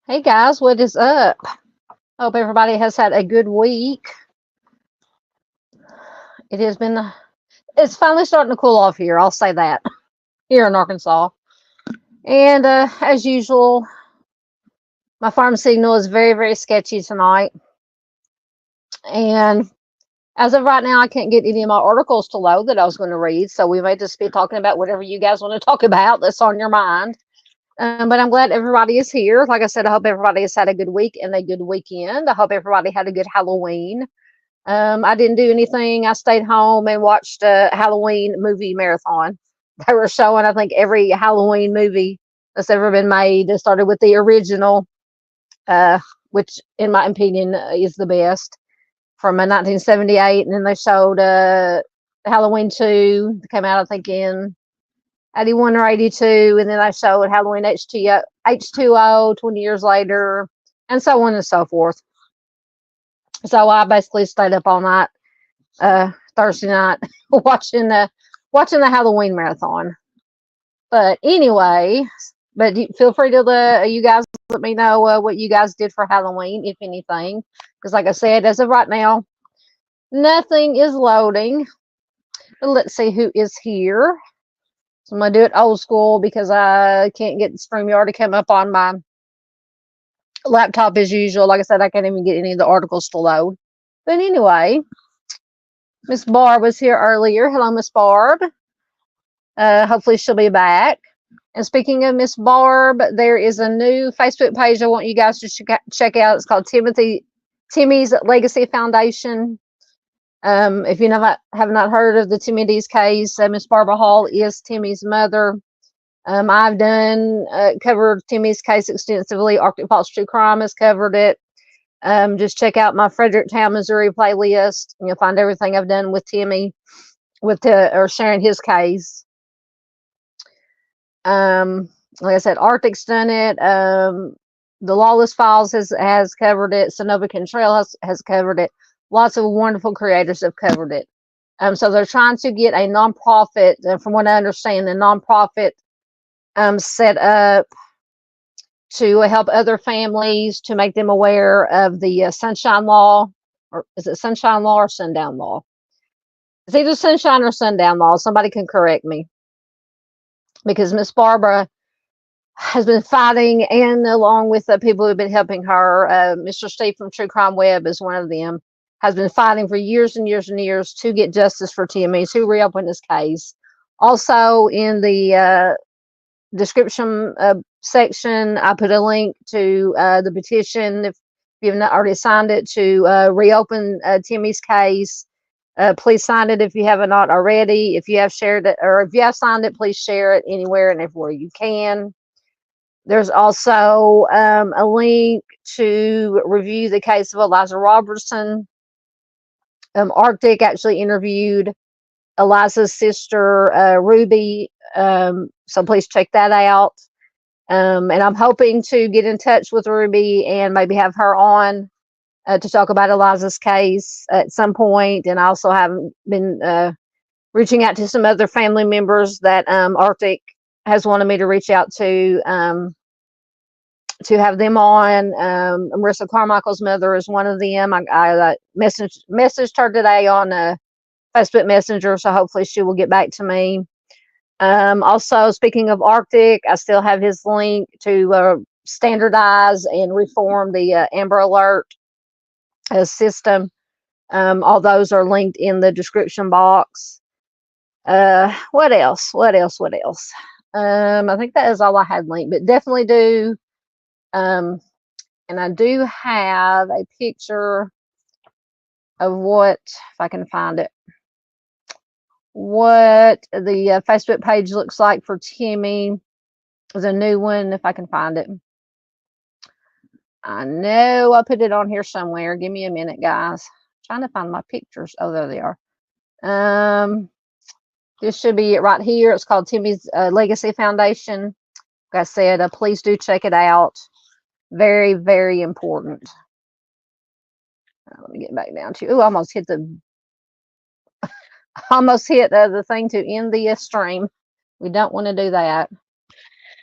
Hey guys, what is up? Hope everybody has had a good week. It's finally starting to cool off here, I'll say that, here in Arkansas. And as usual, my farm signal is very, very sketchy tonight. And as of right now, I can't get any of my articles to load that I was going to read. So we may just be talking about whatever you guys want to talk about that's on your mind. But I'm glad everybody is here. Like I said, I hope everybody has had a good week and a good weekend. I hope everybody had a good Halloween. I didn't do anything. I stayed home and watched a Halloween movie marathon. They were showing, I think, every Halloween movie that's ever been made. It started with the original, which, in my opinion, is the best, from 1978. And then they showed Halloween 2. That came out, I think, in 81 or 82, and then I showed Halloween H2O 20 years later, and so on and so forth. So I basically stayed up all night Thursday night watching the Halloween marathon. But anyway, feel free to you guys let me know what you guys did for Halloween, if anything, because like I said, as of right now, nothing is loading. But let's see who is here. So I'm going to do it old school because I can't get StreamYard to come up on my laptop as usual. Like I said, I can't even get any of the articles to load. But anyway, Miss Barb was here earlier. Hello, Miss Barb. Hopefully she'll be back. And speaking of Miss Barb, there is a new Facebook page I want you guys to check out. It's called Timmy's Legacy Foundation. If you have not heard of the Timmy Dees case, Miss Barbara Hall is Timmy's mother. I've covered Timmy's case extensively. Arctic Falls True Crime has covered it. Just check out my Fredericktown, Missouri playlist, and you'll find everything I've done with Timmy, or sharing his case. Like I said, Arctic's done it. The Lawless Files has covered it. Sonova Contrail has covered it. Lots of wonderful creators have covered it. So they're trying to get a nonprofit, from what I understand, a nonprofit set up to help other families, to make them aware of the Sunshine Law, or is it Sunshine Law or Sundown Law? It's either Sunshine or Sundown Law. Somebody can correct me, because Miss Barbara has been fighting, and along with the people who've been helping her, Mr. Steve from True Crime Web is one of them, has been fighting for years and years and years to get justice for TIMMY'S, who reopened this case. Also, in the description section, I put a link to the petition, if you've not already signed it, to reopen TIMMY'S case. Please sign it if you have not already. If you have shared it, or if you have signed it, please share it anywhere and everywhere you can. There's also a link to review the case of ELISA Robertson. Arctic actually interviewed ELISA's sister, Ruby, so please check that out. And I'm hoping to get in touch with Ruby and maybe have her on to talk about ELISA's case at some point. And I also have been reaching out to some other family members that Arctic has wanted me to reach out to have them on. Marissa Carmichael's mother is one of them. I messaged her today on Facebook Messenger, so hopefully she will get back to me. Also, speaking of Arctic, I still have his link to standardize and reform the Amber Alert system. All those are linked in the description box. What else? I think that is all I had linked, but definitely do. And I do have a picture of what, if I can find it, what the Facebook page looks like for Timmy. There's a new one, if I can find it. I know I put it on here somewhere. Give me a minute, guys. Trying to find my pictures. Oh, there they are. This should be it right here. It's called Timmy's Legacy Foundation. Like I said, please do check it out. Very, very important. Let me get back down to, oh, almost hit the thing to end the stream. We don't want to do that.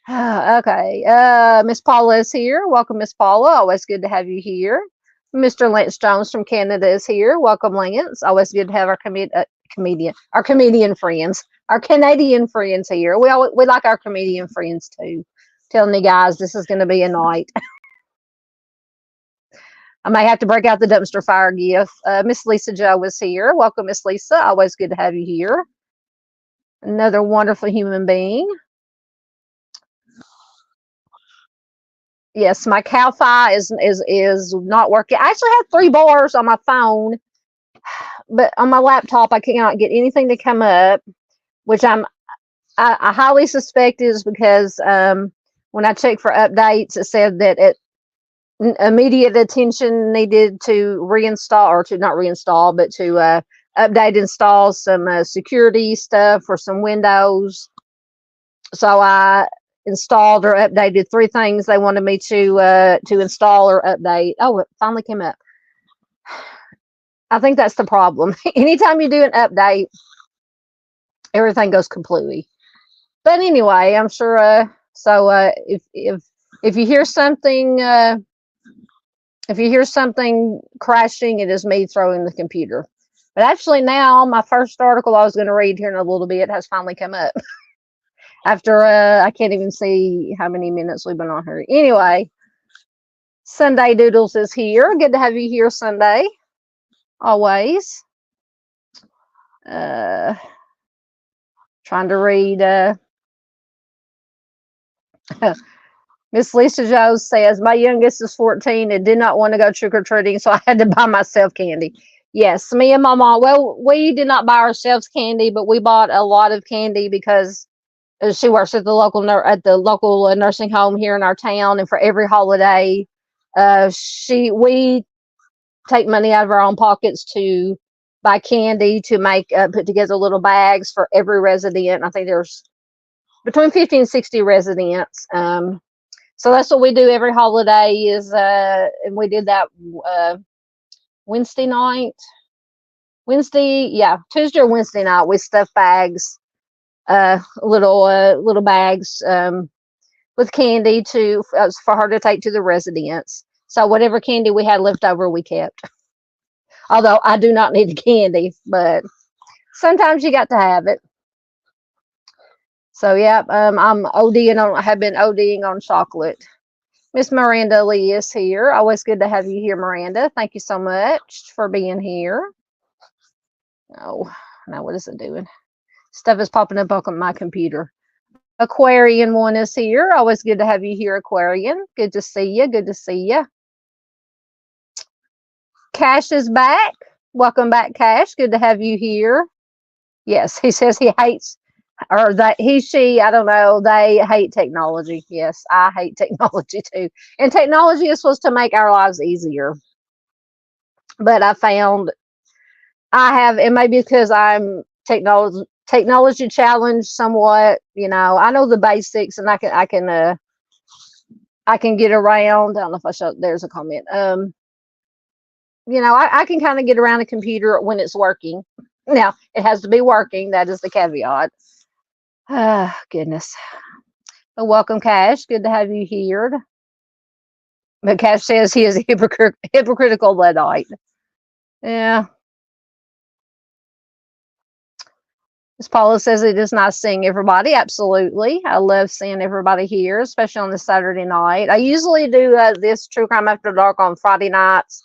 Okay, Miss Paula is here. Welcome, Miss Paula. Always good to have you here. Mr. Lance Jones from Canada is here. Welcome, Lance. Always good to have our comedian friends, our Canadian friends here. We like our comedian friends too. Telling you guys, this is going to be a night. I may have to break out the dumpster fire gift. Miss Lisa Joe is here. Welcome, Miss Lisa. Always good to have you here. Another wonderful human being. Yes, my Cal-Fi is not working. I actually have 3 bars on my phone, but on my laptop I cannot get anything to come up, which I highly suspect is because when I checked for updates, it said that immediate attention needed to reinstall, or to not reinstall, but to update, install some security stuff for some Windows. So I installed or updated 3 things they wanted me to install or update. Oh, it finally came up. I think that's the problem. Anytime you do an update, everything goes completely. But anyway, I'm sure. So if you hear something, crashing, it is me throwing the computer. But actually, now my first article I was going to read here in a little bit has finally come up. After I can't even see how many minutes we've been on here. Anyway, Sunday Doodles is here. Good to have you here, Sunday. Always. Trying to read. Miss Lisa Joe says, my youngest is 14 and did not want to go trick-or-treating, so I had to buy myself candy. Yes, me and my mom, well, we did not buy ourselves candy, but we bought a lot of candy because she works at the local nursing home here in our town, and for every holiday, we take money out of our own pockets to buy candy, to make put together little bags for every resident. I think there's between 50 and 60 residents. So that's what we do every holiday is, and we did that Tuesday or Wednesday night. We stuffed bags, little bags with candy to for her to take to the residence. So whatever candy we had left over, we kept. Although I do not need the candy, but sometimes you got to have it. So yeah, I'm ODing on. I have been ODing on chocolate. Miss Miranda Lee is here. Always good to have you here, Miranda. Thank you so much for being here. Oh, now what is it doing? Stuff is popping up on my computer. Aquarian one is here. Always good to have you here, Aquarian. Good to see you. Good to see you. Cash is back. Welcome back, Cash. Good to have you here. Yes, he says he hates, or that she, I don't know, they hate technology. Yes, I hate technology too. And technology is supposed to make our lives easier. But I found I have, and maybe because I'm technology challenged somewhat, you know, I know the basics and I can get around. I don't know if I showed, there's a comment. You know, I can kind of get around a computer when it's working. Now, it has to be working. That is the caveat. Ah, goodness. But welcome, Cash. Good to have you here. But Cash says he is a hypocritical Luddite. Yeah. As Paula says, it is nice seeing everybody. Absolutely. I love seeing everybody here, especially on the Saturday night. I usually do this True Crime After Dark on Friday nights.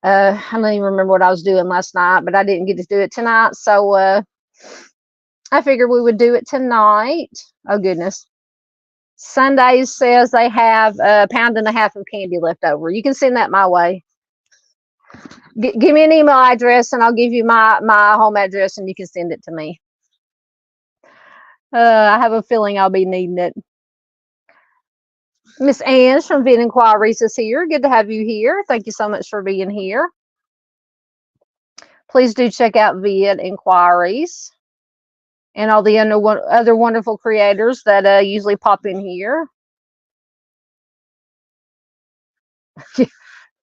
I don't even remember what I was doing last night, but I didn't get to do it tonight. So I figured we would do it tonight. Oh, goodness. Sundays says they have a pound and a half of candy left over. You can send that my way. Give me an email address and I'll give you my home address and you can send it to me. I have a feeling I'll be needing it. Miss Ange from Vid Inquiries is here. Good to have you here. Thank you so much for being here. Please do check out Vid Inquiries and all the other wonderful creators that usually pop in here.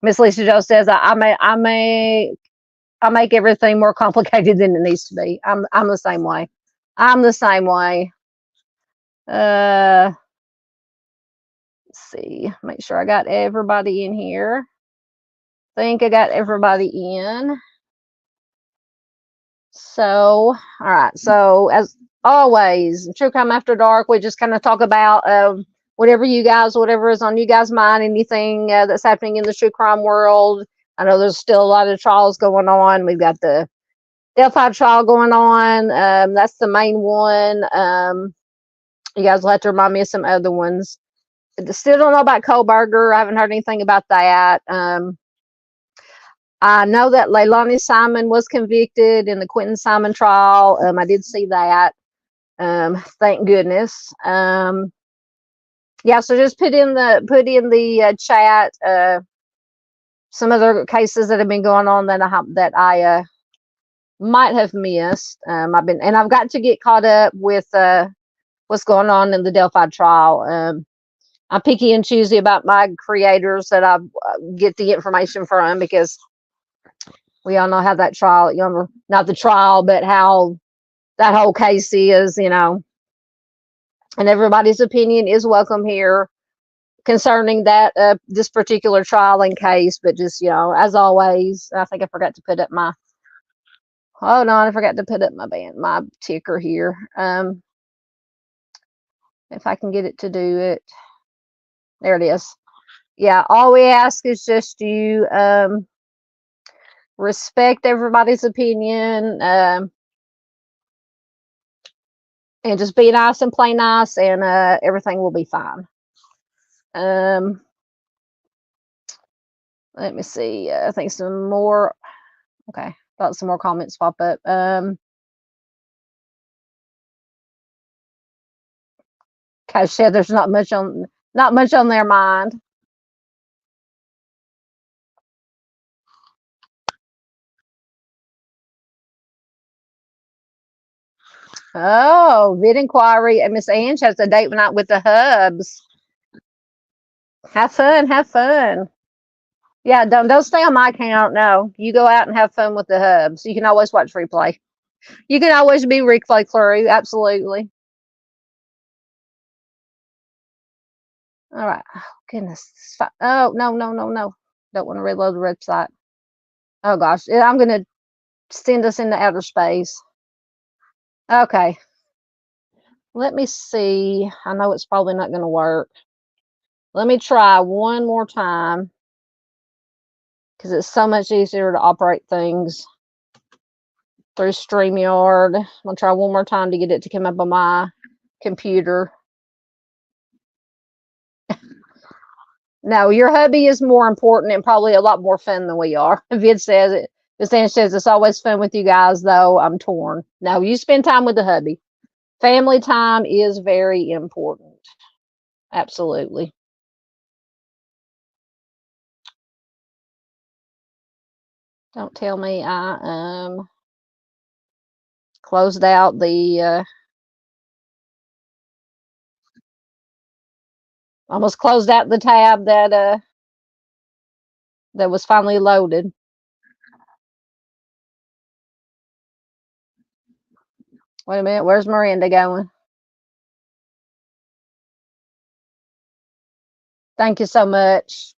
Miss Lisa Joe says I make everything more complicated than it needs to be. I'm the same way. I'm the same way. Let's see. Make sure I got everybody in here. I think I got everybody in. So, all right. So as always, True Crime After Dark, we just kind of talk about whatever is on you guys' mind, anything that's happening in the true crime world. I know there's still a lot of trials going on. We've got the Delphi trial going on. That's the main one. You guys will have to remind me of some other ones. Still don't know about Kohlberger. I haven't heard anything about that. I know that Leilani Simon was convicted in the Quentin Simon trial. I did see that. Thank goodness. Yeah, so just put in the chat some other cases that have been going on that I might have missed. I've got to get caught up with what's going on in the Delphi trial. I'm picky and choosy about my creators that I get the information from, because we all know how that trial, not the trial, but how that whole case is, and everybody's opinion is welcome here concerning that this particular trial and case. But just, as always, I think I forgot to put up my my ticker here. If I can get it to do it. There it is. Yeah, all we ask is just you respect everybody's opinion, and just be nice and play nice, and everything will be fine. Let me see. I think some more. Okay, thought some more comments pop up. Coach said there's not much on their mind. Oh, Vid Inquiry and Miss Ange has a date night with the Hubs. Have fun, have fun. Yeah, don't stay on my account. No, you go out and have fun with the Hubs. You can always watch replay. You can always be replay crew. Absolutely. All right. Oh, goodness. Oh, no, no, no, no. Don't want to reload the website. Oh, gosh. I'm going to send us into outer space. Okay. Let me see. I know it's probably not going to work. Let me try one more time because it's so much easier to operate things through StreamYard. I'm going to try one more time to get it to come up on my computer. No, your hubby is more important and probably a lot more fun than we are. Vid says it. Vid says it's always fun with you guys, though. I'm torn. No, you spend time with the hubby. Family time is very important. Absolutely. Don't tell me I closed out the almost closed out the tab that that was finally loaded. Wait a minute, where's Miranda going? Thank you so much.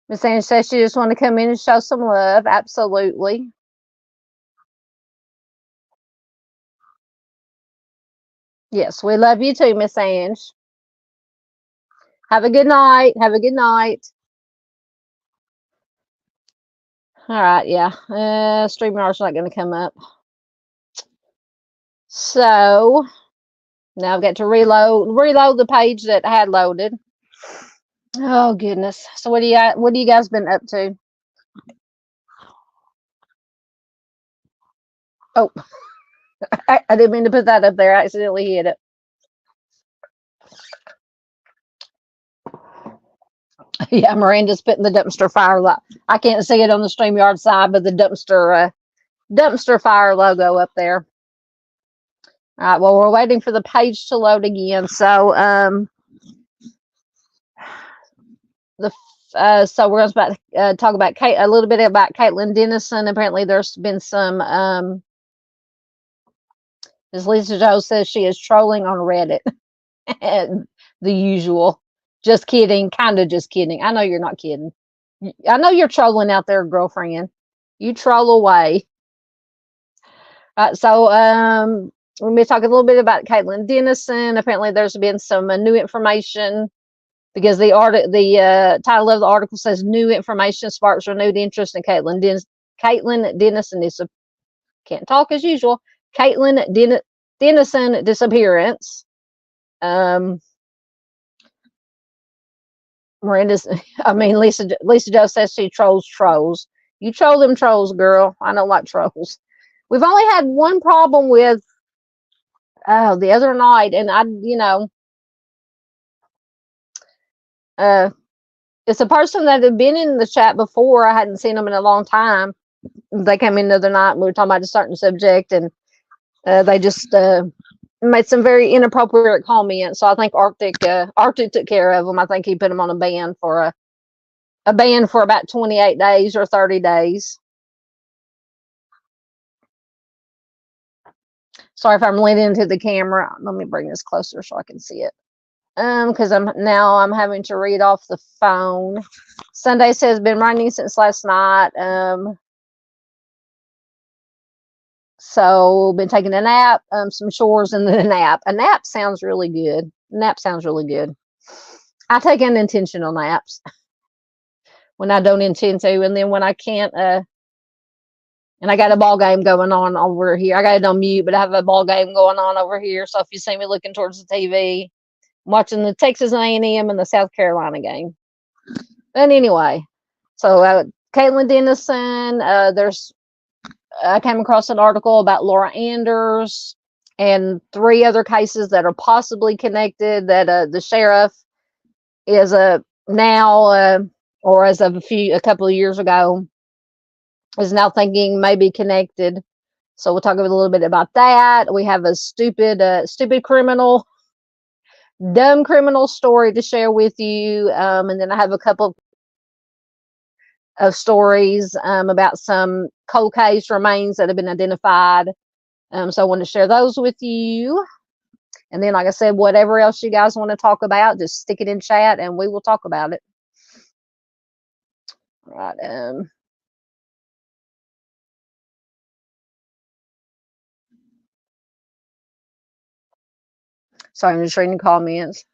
Miss Anne says she just want to come in and show some love. Absolutely. Yes, we love you too, Miss Ange. Have a good night. Have a good night. All right, yeah. StreamYard's not going to come up. So now I've got to reload the page that I had loaded. Oh goodness. So what do you guys been up to? Oh, I didn't mean to put that up there. I accidentally hit it. Yeah, Miranda's putting the dumpster fire lot. I can't see it on the StreamYard side, but the dumpster fire logo up there. All right, well, we're waiting for the page to load again. So so we're going to talk about a little bit about Caitlin Denison. Apparently there's been some as Lisa Joe says, she is trolling on Reddit. And the usual. Just kidding. Kind of just kidding. I know you're not kidding. I know you're trolling out there, girlfriend. You troll away. So we'll be talking a little bit about Caitlin Denison. Apparently there's been some new information because the title of the article says new information sparks renewed interest in Caitlin Denison can't talk as usual. Caitlin Denison disappearance. Lisa Joe says she trolls. You troll them trolls, girl. I don't like trolls. We've only had one problem with the other night, and it's a person that had been in the chat before. I hadn't seen them in a long time. They came in the other night and we were talking about a certain subject, and they just made some very inappropriate comments. So I think Arctic took care of them. I think he put them on a ban for about 28 days or 30 days. Sorry if I'm leaning into the camera. Let me bring this closer so I can see it. Because I'm having to read off the phone. Sunday says been raining since last night. So been taking a nap, some chores, and then a nap. A nap sounds really good. Nap sounds really good. I take unintentional naps when I don't intend to, and then when I can't, and I got a ball game going on over here. I got it on mute, but I have a ball game going on over here. So if you see me looking towards the TV, I'm watching the Texas A&M and the South Carolina game. But anyway, so Caitlin Denison, I came across an article about Laura Anders and 3 other cases that are possibly connected that the sheriff is now or as of a couple of years ago is now thinking may be connected. So we'll talk a little bit about that. We have a stupid criminal, dumb criminal story to share with you, and then I have a couple of stories about some cold case remains that have been identified. So I want to share those with you. And then, like I said, whatever else you guys want to talk about, just stick it in chat and we will talk about it. All right. Sorry, I'm just reading comments.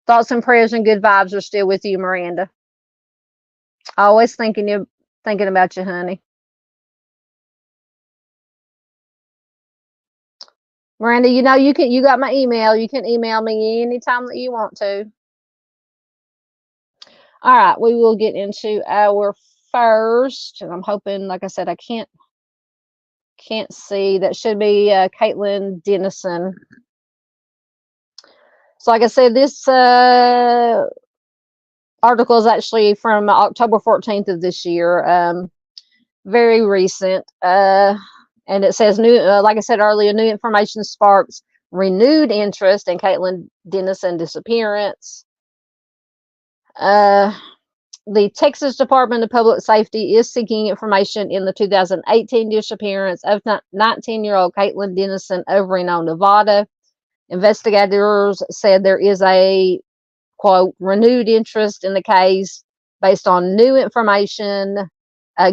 Thoughts and prayers and good vibes are still with you, Miranda. Always thinking about you, honey. Miranda, you know you got my email. You can email me anytime that you want to. All right, we will get into our first, and I'm hoping, like I said, I can't see. That should be Caitlin Denison. So, like I said, this article is actually from October 14th of this year. Very recent. And it says new, like I said earlier, new information sparks renewed interest in Caitlin Denison disappearance. The Texas Department of Public Safety is seeking information in the 2018 disappearance of 19-year-old Caitlin Denison of Reno, Nevada. Investigators said there is a, quote, renewed interest in the case based on new information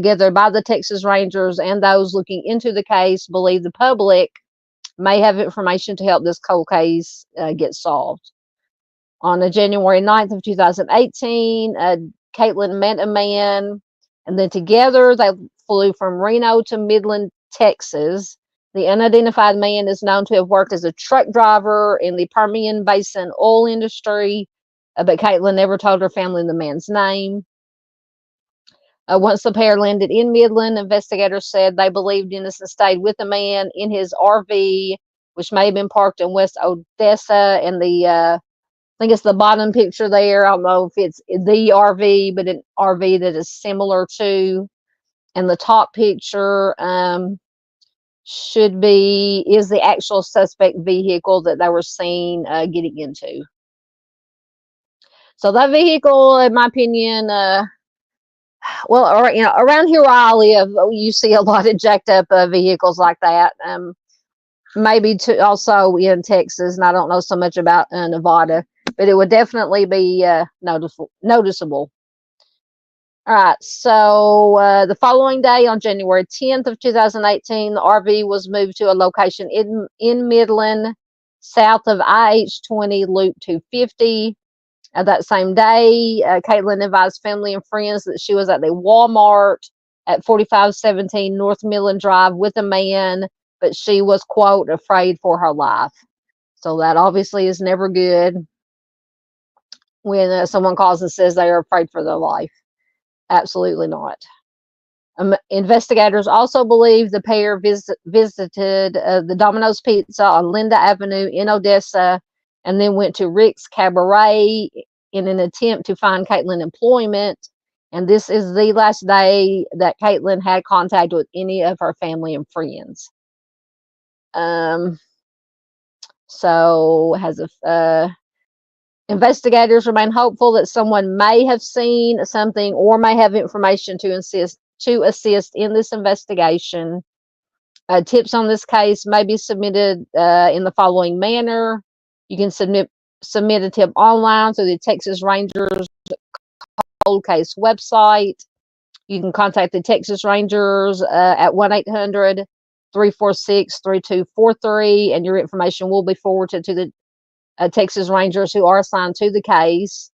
gathered by the Texas Rangers, and those looking into the case believe the public may have information to help this cold case get solved. On January 9th of 2018, Caitlin met a man, and then together they flew from Reno to Midland, Texas. The unidentified man is known to have worked as a truck driver in the Permian Basin oil industry, but Caitlin never told her family the man's name. Once the pair landed in Midland, investigators said they believed Denison stayed with the man in his RV, which may have been parked in West Odessa. And I think it's the bottom picture there. I don't know if it's the RV, but an RV that is similar to. And the top picture is the actual suspect vehicle that they were seen getting into. So that vehicle, in my opinion, well, you know, around here where I live, you see a lot of jacked up vehicles like that. Maybe also in Texas, and I don't know so much about Nevada, but it would definitely be noticeable. All right, so the following day, on January 10th of 2018, the RV was moved to a location in Midland, south of IH-20 Loop 250. That same day, Caitlin advised family and friends that she was at the Walmart at 4517 North Midland Drive with a man, but she was, quote, afraid for her life. So that obviously is never good when someone calls and says they are afraid for their life. Absolutely not. Investigators also believe the pair visited the Domino's Pizza on Linda Avenue in Odessa, and then went to Rick's Cabaret in an attempt to find Caitlin employment. And this is the last day that Caitlin had contact with any of her family and friends. Investigators remain hopeful that someone may have seen something or may have information to assist in this investigation. Tips on this case may be submitted in the following manner. You can submit a tip online through the Texas Rangers Cold Case website. You can contact the Texas Rangers at 1-800-346-3243, and your information will be forwarded to the Texas Rangers who are assigned to the case.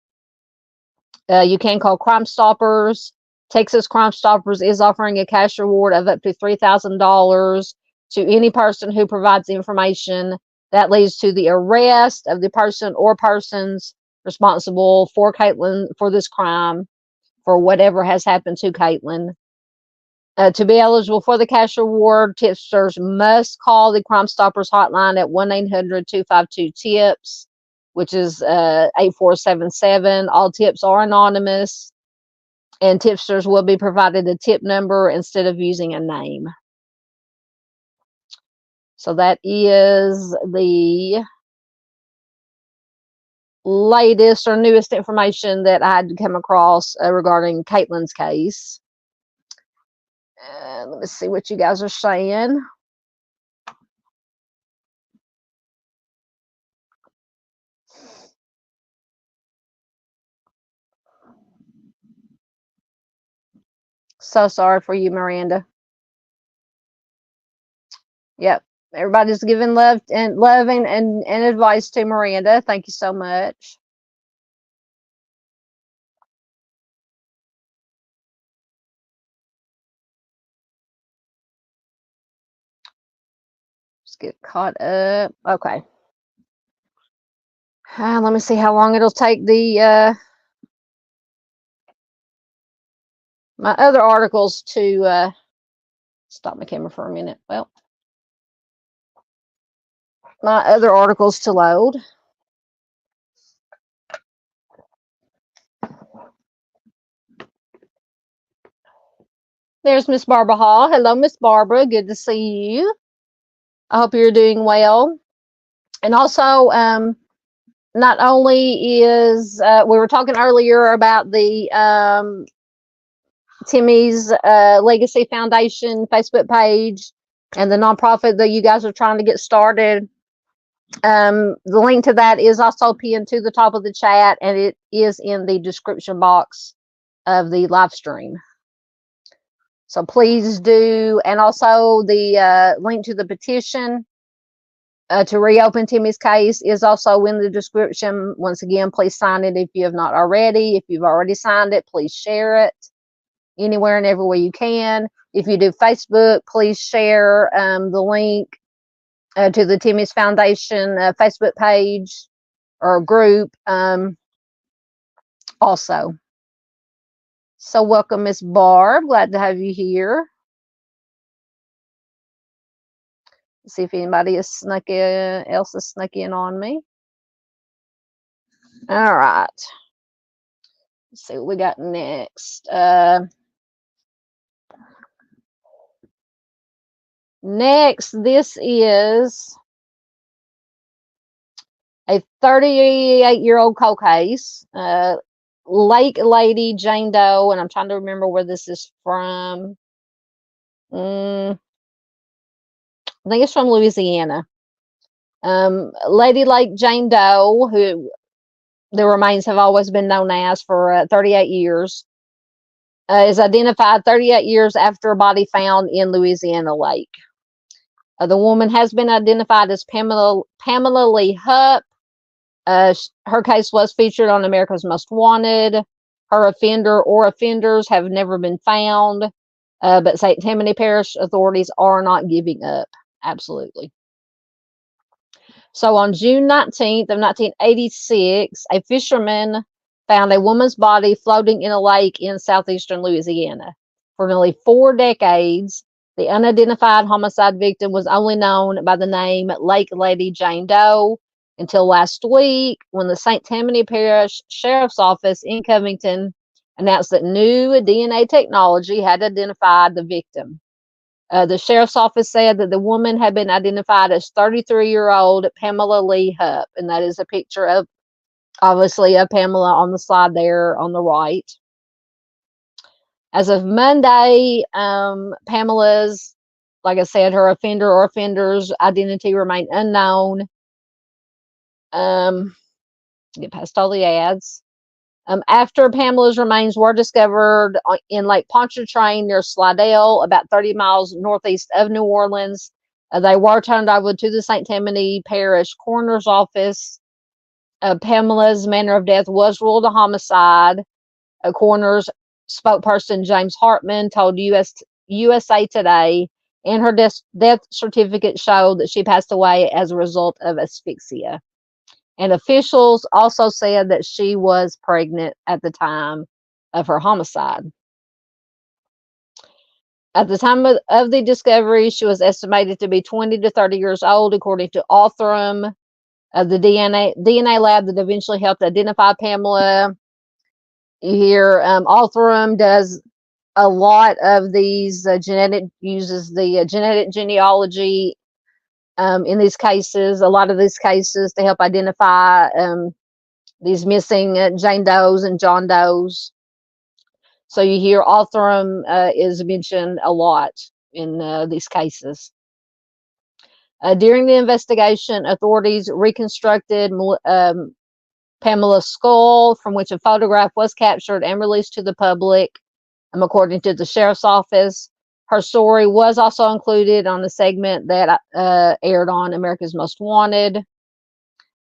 You can call Crime Stoppers. Texas Crime Stoppers is offering a cash reward of up to $3,000 to any person who provides information that leads to the arrest of the person or persons responsible for Caitlin for this crime, for whatever has happened to Caitlin. To be eligible for the cash reward, tipsters must call the Crime Stoppers hotline at 1-800-252-TIPS, which is 8477. All tips are anonymous, and tipsters will be provided a tip number instead of using a name. So that is the latest or newest information that I had come across regarding Caitlin's case. Let me see what you guys are saying. So sorry for you, Miranda. Yep. Everybody's giving loving and advice to Miranda. Thank you so much. Let's get caught up. Okay. Let me see how long it'll take the my other articles to stop my camera for a minute. Well, my other articles to load. There's Miss Barbara Hall. Hello, Miss Barbara. Good to see you. I hope you're doing well. And also, not only is we were talking earlier about the TIMMY'S Legacy Foundation Facebook page and the nonprofit that you guys are trying to get started. The link to that is also pinned to the top of the chat, and it is in the description box of the live stream. So please do, and also the link to the petition to reopen TIMMY'S case is also in the description. Once again, please sign it if you have not already. If you've already signed it, please share it anywhere and everywhere you can. If you do Facebook, please share the link to the TIMMY'S Foundation Facebook page or group also. So welcome, Miss Barb. Glad to have you here. Let's see if anybody else has snuck in on me. All right. Let's see what we got next. Next, this is a 38-year-old cold case. Lake Lady Jane Doe, and I'm trying to remember where this is from. I think it's from Louisiana. Lady Lake Jane Doe, who the remains have always been known as for 38 years, is identified 38 years after a body found in Louisiana Lake. The woman has been identified as Pamela Lee Hupp. Her case was featured on America's Most Wanted. Her offender or offenders have never been found, but St. Tammany Parish authorities are not giving up. Absolutely. So on June 19th of 1986, a fisherman found a woman's body floating in a lake in southeastern Louisiana. For nearly 4 decades, the unidentified homicide victim was only known by the name Lake Lady Jane Doe until last week, when the St. Tammany Parish Sheriff's Office in Covington announced that new DNA technology had identified the victim. The Sheriff's Office said that the woman had been identified as 33-year-old Pamela Lee Hupp, and that is a picture of, obviously, of Pamela on the slide there on the right. As of Monday, Pamela's, like I said, her offender or offenders' identity remained unknown. Get past all the ads. After Pamela's remains were discovered in Lake Pontchartrain near Slidell, about 30 miles northeast of New Orleans, they were turned over to the St. Tammany Parish Coroner's Office. Pamela's manner of death was ruled a homicide. A coroner's spokesperson, James Hartman, told USA Today, and her death certificate showed that she passed away as a result of asphyxia. And officials also said that she was pregnant at the time of her homicide. At the time of the discovery, she was estimated to be 20 to 30 years old, according to Othram, the DNA lab that eventually helped identify Pamela. You hear Othram does a lot of these uses the genetic genealogy in these cases, a lot of these cases, to help identify these missing Jane Does and John Does. So you hear Othram is mentioned a lot in these cases. During the investigation, authorities reconstructed Pamela's skull, from which a photograph was captured and released to the public. according to the sheriff's office. Her story was also included on the segment that aired on America's Most Wanted.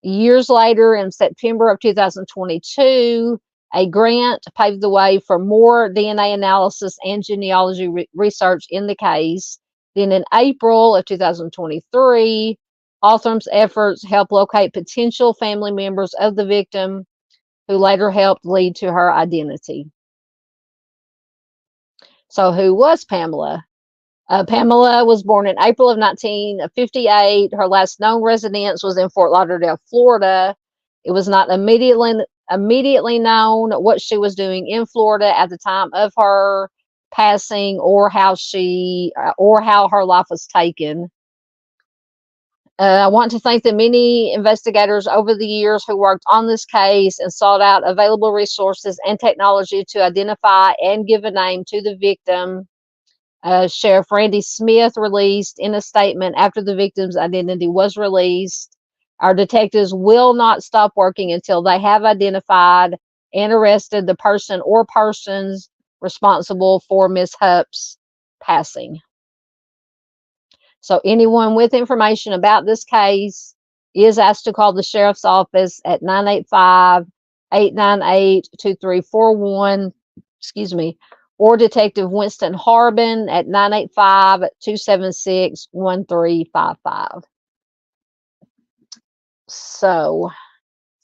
Years later, in September of 2022, a grant paved the way for more DNA analysis and genealogy research in the case. Then in April of 2023, Althram's efforts helped locate potential family members of the victim, who later helped lead to her identity. So who was Pamela? Pamela was born in April of 1958. Her last known residence was in Fort Lauderdale, Florida. It was not immediately known what she was doing in Florida at the time of her passing, or how her life was taken. I want to thank the many investigators over the years who worked on this case and sought out available resources and technology to identify and give a name to the victim. Sheriff Randy Smith released in a statement after the victim's identity was released, "Our detectives will not stop working until they have identified and arrested the person or persons responsible for Miss Hupp's passing." So anyone with information about this case is asked to call the sheriff's office at 985-898-2341, excuse me, or Detective Winston Harbin at 985-276-1355. So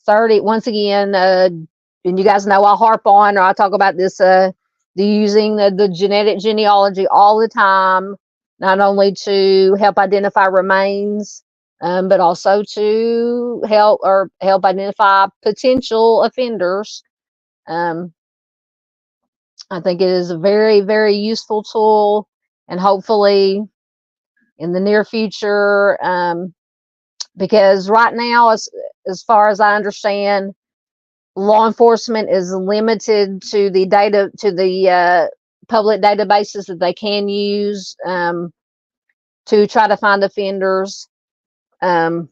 30, once again, and you guys know I harp on, or I talk about this, the using the genetic genealogy all the time, not only to help identify remains, but also to help identify potential offenders. I think it is a very, very useful tool, and hopefully in the near future, because right now, as far as I understand, law enforcement is limited to the public databases that they can use to try to find offenders. And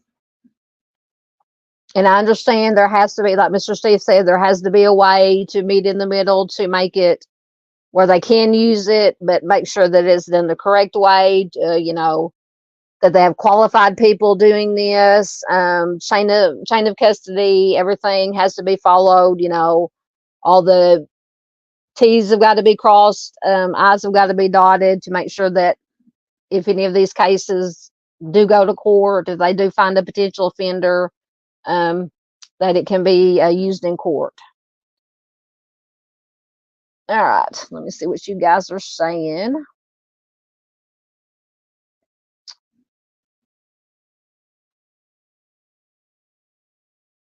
I understand there has to be, like Mr. Steve said, there has to be a way to meet in the middle to make it where they can use it, but make sure that it's done the correct way, that they have qualified people doing this, chain of custody, everything has to be followed, all the T's have got to be crossed, I's have got to be dotted to make sure that if any of these cases do go to court, if they do find a potential offender, that it can be used in court. All right, let me see what you guys are saying.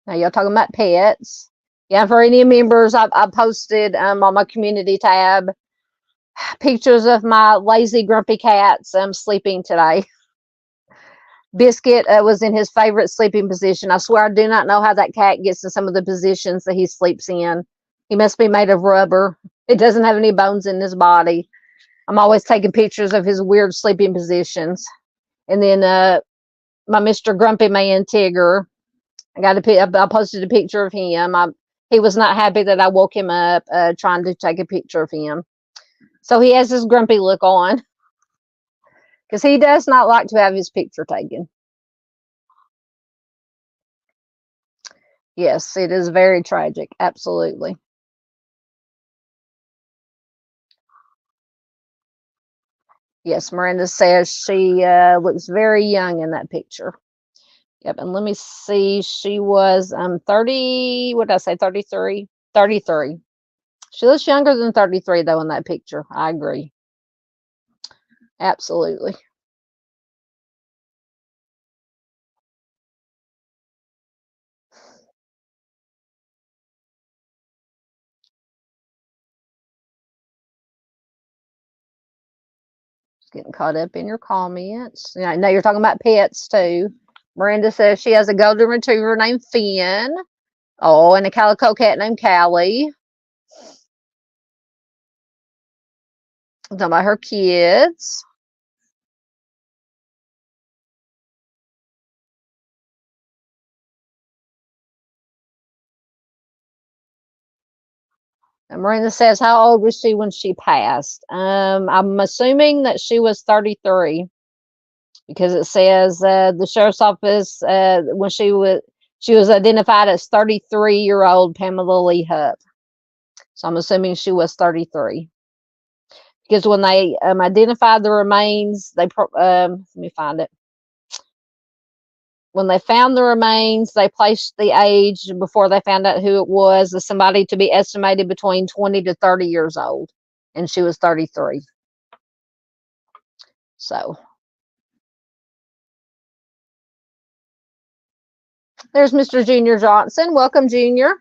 Now y'all talking about pets. Yeah, for any members, I posted on my community tab pictures of my lazy, grumpy cats sleeping today. Biscuit was in his favorite sleeping position. I swear I do not know how that cat gets in some of the positions that he sleeps in. He must be made of rubber. It doesn't have any bones in his body. I'm always taking pictures of his weird sleeping positions. And then my Mr. Grumpy Man Tigger, I posted a picture of him. He was not happy that I woke him up trying to take a picture of him. So he has this grumpy look on because he does not like to have his picture taken. Yes, it is very tragic. Absolutely. Yes, Miranda says she looks very young in that picture. Yep, and let me see. She was 30, what did I say, 33? 33. She looks younger than 33, though, in that picture. I agree. Absolutely. Just getting caught up in your comments. Yeah, I know you're talking about pets, too. Miranda says she has a golden retriever named Finn. Oh, and a calico cat named Callie. I'm talking about her kids. Marina says, how old was she when she passed? I'm assuming that she was 33 because it says the sheriff's office when she was identified as 33-year-old Pamela Lee Hupp. So I'm assuming she was 33 because when they identified the remains, they let me find it. When they found the remains, they placed the age before they found out who it was as somebody to be estimated between 20 to 30 years old. And she was 33. So there's Mr. Junior Johnson. Welcome, Junior.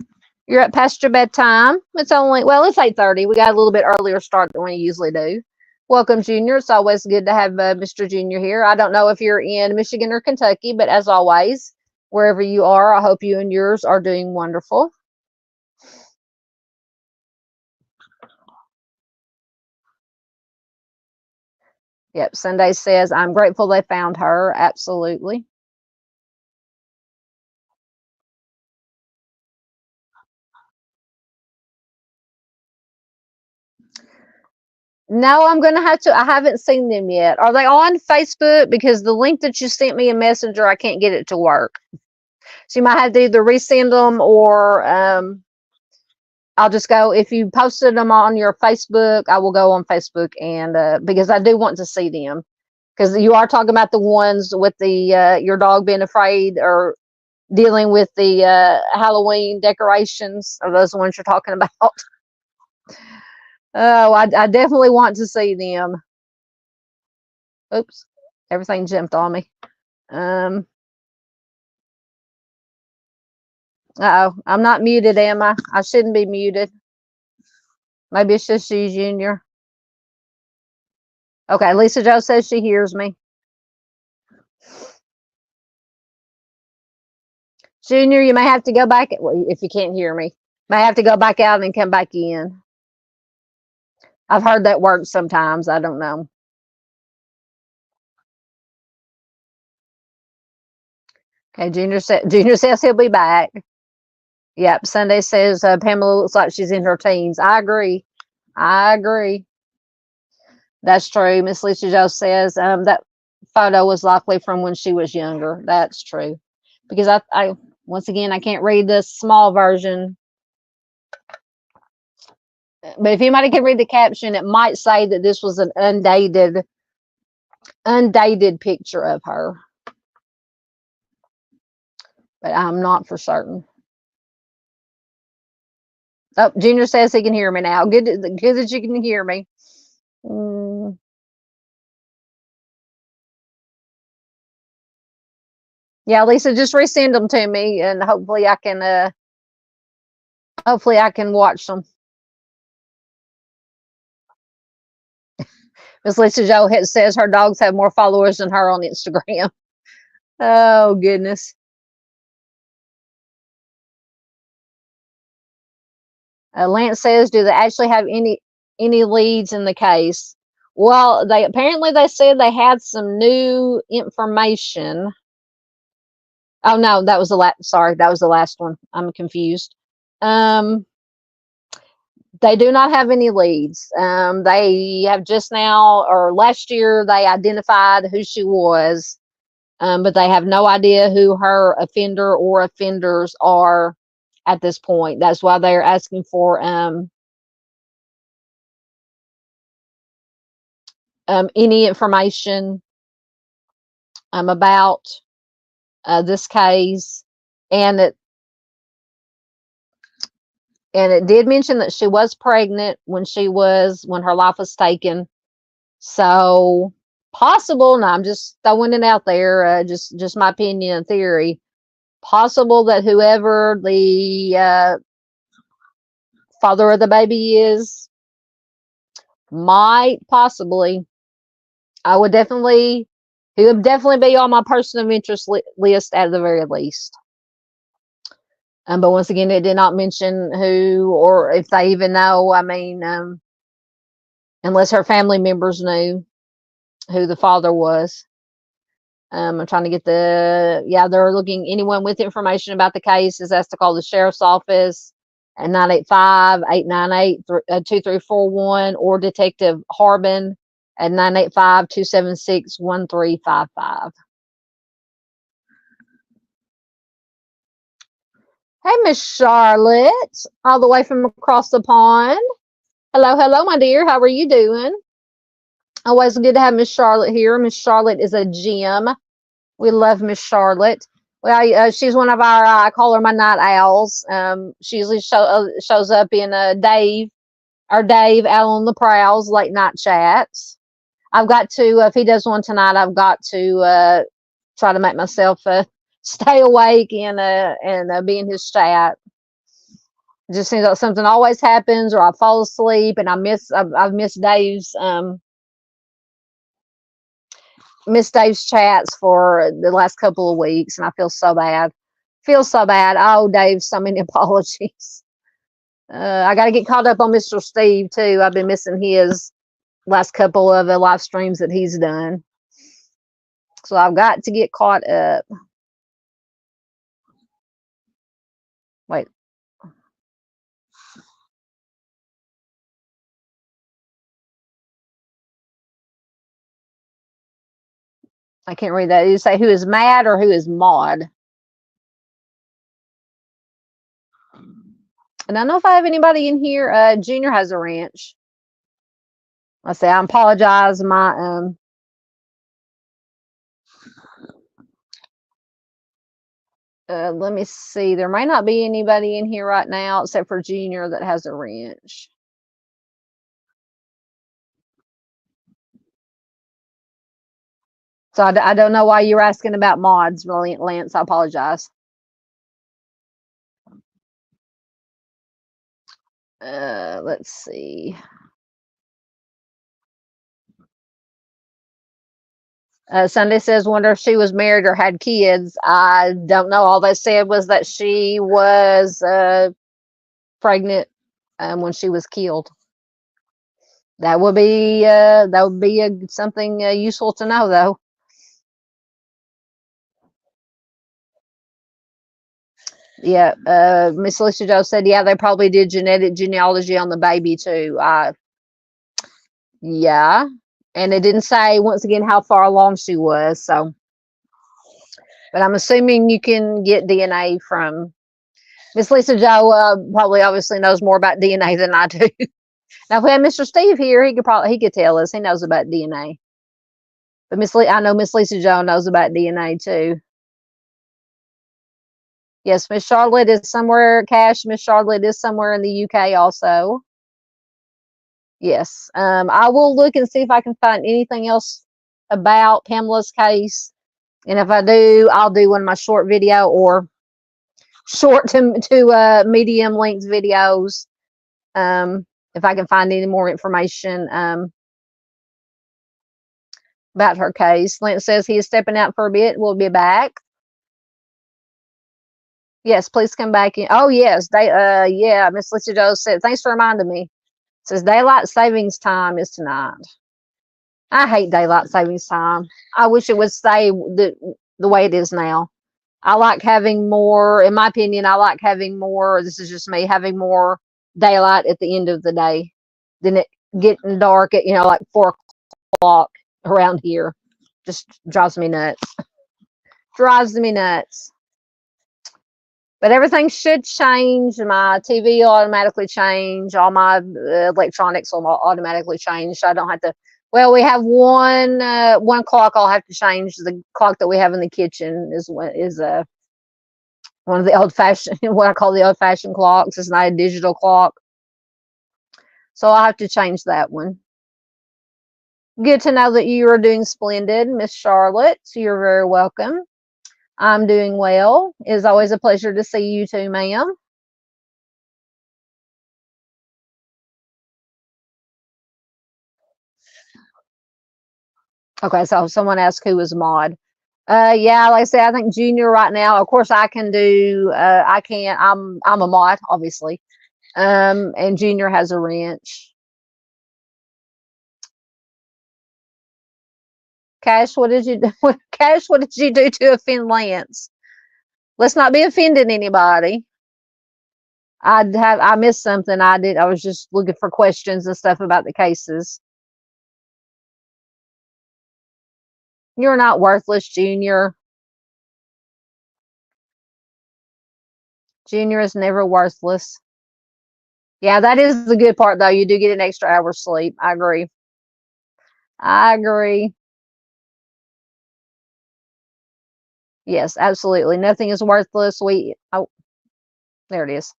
You're at past your bedtime. It's only, well, it's 8:30. We got a little bit earlier start than we usually do. Welcome, Junior. It's always good to have Mr. Junior here. I don't know if you're in Michigan or Kentucky, but as always, wherever you are, I hope you and yours are doing wonderful. Yep, Sunday says, I'm grateful they found her. Absolutely. No, I'm going to have to. I haven't seen them yet. Are they on Facebook? Because the link that you sent me in Messenger, I can't get it to work. So you might have to either resend them or I'll just go. If you posted them on your Facebook, I will go on Facebook and because I do want to see them. Because you are talking about the ones with the your dog being afraid or dealing with the Halloween decorations. Are those the ones you're talking about? Oh, I definitely want to see them. Oops, everything jumped on me. Uh-oh, I'm not muted, am I? I shouldn't be muted. Maybe it's just you, Junior. Okay, Lisa Jo says she hears me. Junior, you may have to go back, if you can't hear me. May have to go back out and come back in. I've heard that work sometimes. I don't know. Okay, Junior says he'll be back. Yep, Sunday says Pamela looks like she's in her teens. I agree. That's true. Miss Lisa Jo says that photo was likely from when she was younger. That's true. Because I once again, I can't read the small version. But if anybody can read the caption, it might say that this was an undated picture of her. But I'm not for certain. Oh, Junior says he can hear me now. Good that you can hear me. Yeah, Lisa, just resend them to me, and hopefully I can watch them. Miss Lisa Jo says her dogs have more followers than her on Instagram. Oh goodness. Lance says, do they actually have any leads in the case? Well, they said they had some new information. Oh no, that was the last one. I'm confused. They do not have any leads. They have just now, or last year, they identified who she was, but they have no idea who her offender or offenders are at this point. That's why they're asking for any information about this case, and it did mention that she was pregnant when her life was taken. So possible, and I'm just throwing it out there, just my opinion and theory. Possible that whoever the father of the baby is might possibly. He would definitely be on my person of interest list at the very least. But once again, it did not mention who or if they even know. I mean, unless her family members knew who the father was. I'm trying to get they're looking, anyone with information about the case is asked to call the sheriff's office. and 985-898-2341, or Detective Harbin at 985-276-1355. Hey, Miss Charlotte, all the way from across the pond. Hello, hello, my dear. How are you doing? Always good to have Miss Charlotte here. Miss Charlotte is a gem. We love Miss Charlotte. Well, she's one of our, I call her my night owls. She usually shows up in Dave out on the prowls, late night chats. I've got to, if he does one tonight, I've got to try to make myself stay awake and be in his chat. It just seems like something always happens, or I fall asleep and I've missed Dave's chats for the last couple of weeks, and I feel so bad. Oh, Dave, so many apologies. I got to get caught up on Mr. Steve too. I've been missing his last couple of live streams that he's done, so I've got to get caught up. Wait. I can't read that. Did you say who is mad or who is mod? And I don't know if I have anybody in here. Junior has a ranch. I say I apologize. My let me see. There might not be anybody in here right now except for Junior that has a ranch. So I don't know why you're asking about mods, Lance. I apologize. Let's see. Sunday says, wonder if she was married or had kids. I don't know. All they said was that she was pregnant when she was killed. That would be something useful to know, though. Yeah, Miss Lisa Joe said, yeah, they probably did genetic genealogy on the baby too. Yeah, and it didn't say once again how far along she was. So, but I'm assuming you can get DNA from Miss Lisa Joe. Probably obviously knows more about DNA than I do. Now, if we had Mr. Steve here, he could tell us. He knows about DNA. But I know Miss Lisa Joe knows about DNA too. Yes, Miss Charlotte is somewhere. Miss Charlotte is somewhere in the UK also. Yes. I will look and see if I can find anything else about Pamela's case. And if I do, I'll do one of my short video or short to medium length videos. If I can find any more information about her case. Lance says he is stepping out for a bit. We'll be back. Yes, please come back in. Oh yes, yeah, Miss Lisa Joe said, thanks for reminding me. It says daylight savings time is tonight. I hate daylight savings time. I wish it would stay the way it is now. I like having more, in my opinion, this is just me, having more daylight at the end of the day than it getting dark at, like 4 o'clock around here. Just drives me nuts. But everything should change. My TV will automatically change. All my electronics will automatically change. So I don't have to. Well, we have one clock. I'll have to change. The clock that we have in the kitchen is one of the old-fashioned, what I call the old-fashioned clocks. It's not a digital clock. So I'll have to change that one. Good to know that you are doing splendid, Miss Charlotte. You're very welcome. I'm doing well. It is always a pleasure to see you too, ma'am. Okay, so someone asked who was mod. Yeah, like I said, I think Junior right now. Of course, I can do. I can't. I'm a mod, obviously. And Junior has a wrench. Cash, what did you do? Cash, what did you do to offend Lance? Let's not be offending anybody. I missed something. I was just looking for questions and stuff about the cases. You're not worthless, Junior. Junior is never worthless. Yeah, that is the good part, though. You do get an extra hour sleep. I agree. I agree. Yes, absolutely. Nothing is worthless. Oh, there it is.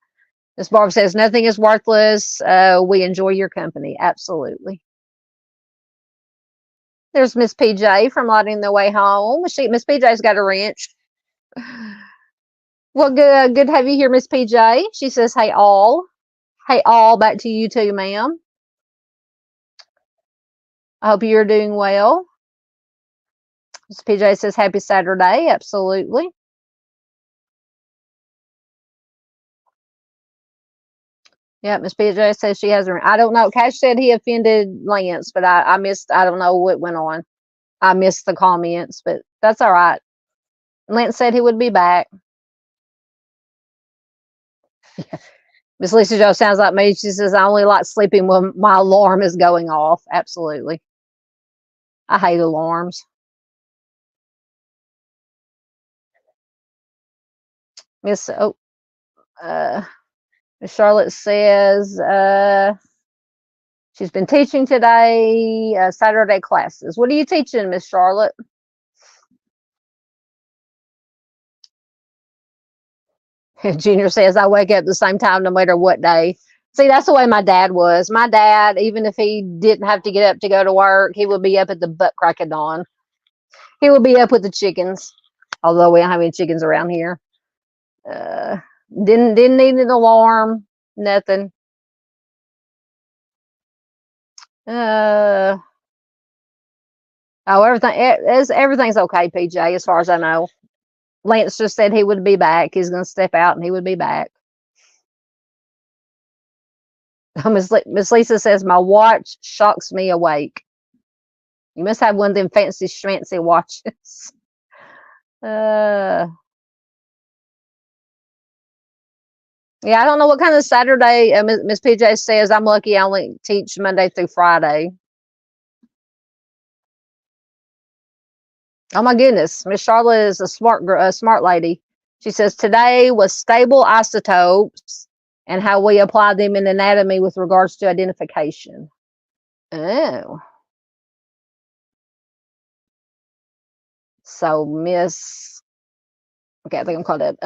Miss Barb says nothing is worthless. We enjoy your company. Absolutely. There's Miss PJ from Lighting the Way Home. Miss PJ's got a wrench. Well, good to have you here, Miss PJ. She says, hey, all. Hey, all, back to you too, ma'am. I hope you're doing well. Miss PJ says, happy Saturday. Absolutely. Yeah, Miss PJ says she has her. I don't know. Cash said he offended Lance, but I missed. I don't know what went on. I missed the comments, but that's all right. Lance said he would be back. Miss Lisa Jo sounds like me. She says, I only like sleeping when my alarm is going off. Absolutely. I hate alarms. Miss Charlotte says she's been teaching today, Saturday classes. What are you teaching, Miss Charlotte? Junior says, I wake up at the same time no matter what day. See, that's the way my dad was. My dad, even if he didn't have to get up to go to work, he would be up at the butt crack of dawn. He would be up with the chickens, although we don't have any chickens around here. Didn't need an alarm, nothing. Oh, everything's okay, PJ, as far as I know. Lance just said he would be back. He's going to step out and he would be back. Miss Lisa says, my watch shocks me awake. You must have one of them fancy schmancy watches. Yeah, I don't know what kind of Saturday. Miss PJ says, I'm lucky I only teach Monday through Friday. Oh my goodness, Miss Charlotte is a smart lady. She says today was stable isotopes and how we apply them in anatomy with regards to identification. Oh. So okay, I think I'm caught up.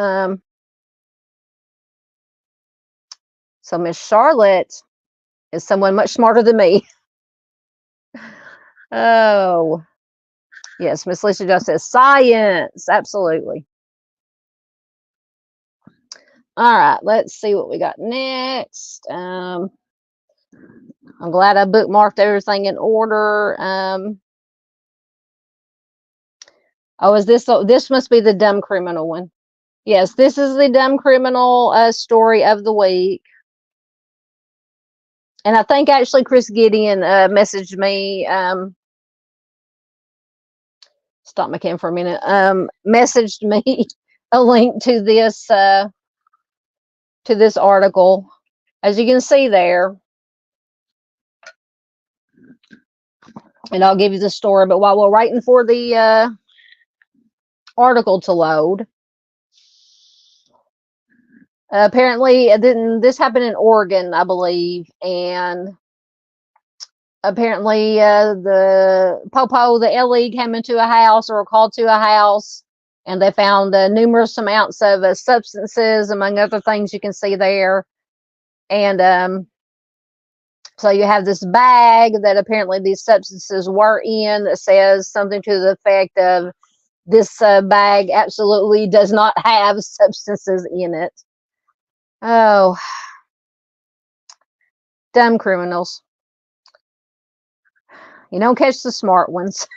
So Miss Charlotte is someone much smarter than me. Oh, yes, Miss Lisa just says science. Absolutely. All right, let's see what we got next. I'm glad I bookmarked everything in order. Oh, is this? This must be the dumb criminal one. Yes, this is the dumb criminal story of the week. And I think actually Chris Gideon messaged me. Stop my cam for a minute. Messaged me a link to this article. As you can see there, and I'll give you the story. But while we're waiting for the article to load, apparently this happened in Oregon, I believe, and apparently the LE came into a house or called to a house, and they found numerous amounts of substances, among other things you can see there. And so you have this bag that apparently these substances were in that says something to the effect of, this bag absolutely does not have substances in it. Oh, dumb criminals. You don't catch the smart ones.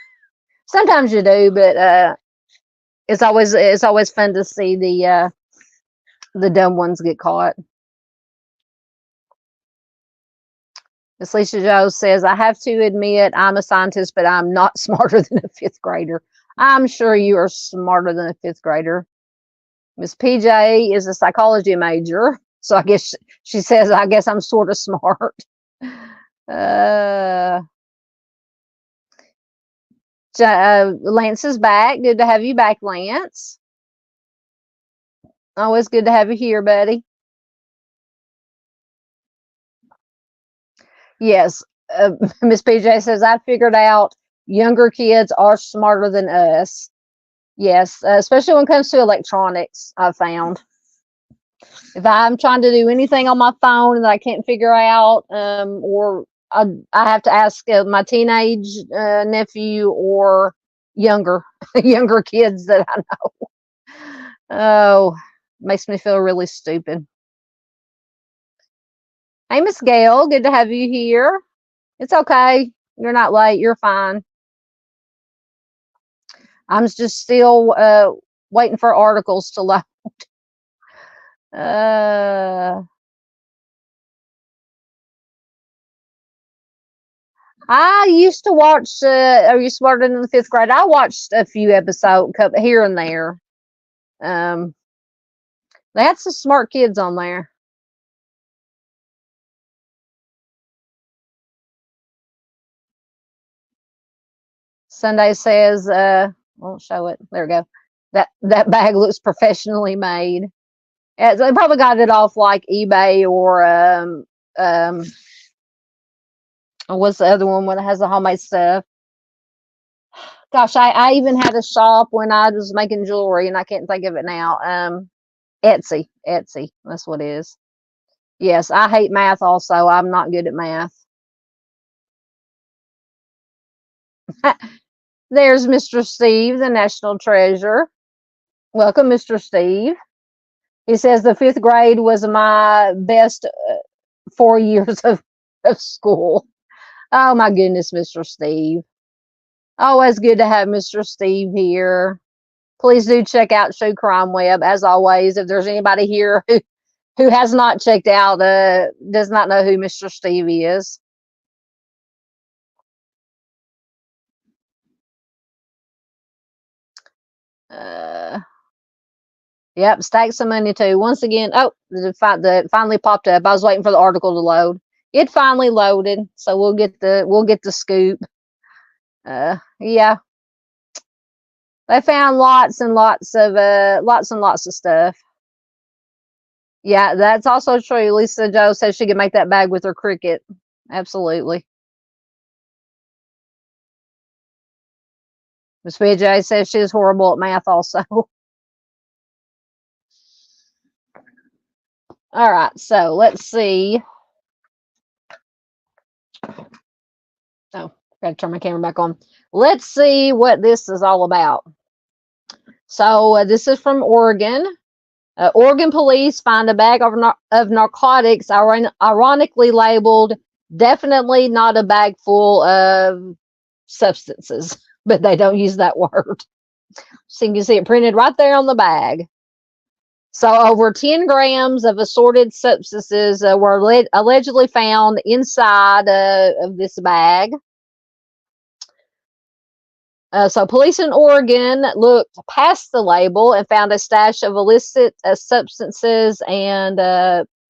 Sometimes you do, but it's always fun to see the dumb ones get caught. Miss Lisa Joe says, I have to admit I'm a scientist, but I'm not smarter than a fifth grader. I'm sure you are smarter than a fifth grader. Miss PJ is a psychology major. So I guess she says, I guess I'm sort of smart. Lance is back. Good to have you back, Lance. Always good to have you here, buddy. Yes. Miss PJ says, I figured out younger kids are smarter than us. Yes, especially when it comes to electronics, I've found. If I'm trying to do anything on my phone that I can't figure out, or I have to ask my teenage nephew or younger younger kids that I know. Oh, makes me feel really stupid. Hey, Miss Gail, good to have you here. It's okay. You're not late. You're fine. I'm just still waiting for articles to load. I used to watch. Are you smarter than the fifth grade? I watched a few episodes here and there. They had some smart kids on there. Sunday says, won't show it. There we go. That bag looks professionally made. Yeah, they probably got it off like eBay or what's the other one when it has the homemade stuff? Gosh, I even had a shop when I was making jewelry and I can't think of it now. Etsy. That's what it is. Yes, I hate math also. I'm not good at math. There's Mr. Steve, the national treasure. Welcome, Mr. Steve. He says the fifth grade was my best 4 years of school. Oh my goodness, Mr. Steve. Always good to have Mr. Steve here. Please do check out Show Crime Web. As always, if there's anybody here who has not checked out, does not know who Mr. Steve is. Yep, stacks of money too. Once again, oh, it finally popped up. I was waiting for the article to load. It finally loaded, so we'll get the scoop. Yeah, they found lots and lots of stuff. Yeah, that's also true. Lisa Joe says she can make that bag with her Cricut. Absolutely. Miss PJ says she's horrible at math also. All right, so let's see. Oh, gotta turn my camera back on. Let's see what this is all about. So this is from Oregon. Oregon police find a bag of narcotics, ironically labeled "definitely not a bag full of substances," but they don't use that word. So you can see it printed right there on the bag. So over 10 grams of assorted substances were allegedly found inside of this bag. So police in Oregon looked past the label and found a stash of illicit substances and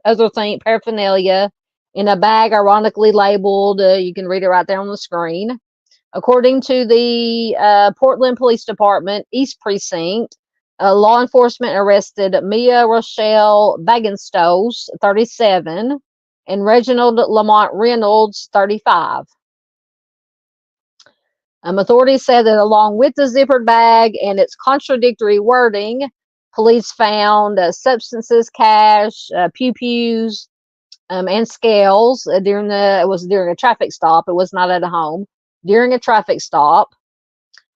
other paraphernalia in a bag ironically labeled. You can read it right there on the screen. According to the Portland Police Department East Precinct, law enforcement arrested Mia Rochelle Bagenstos, 37, and Reginald Lamont Reynolds, 35. Authorities said that along with the zippered bag and its contradictory wording, police found substances, cash, pew-pews, and scales during a traffic stop. It was not at a home. During a traffic stop.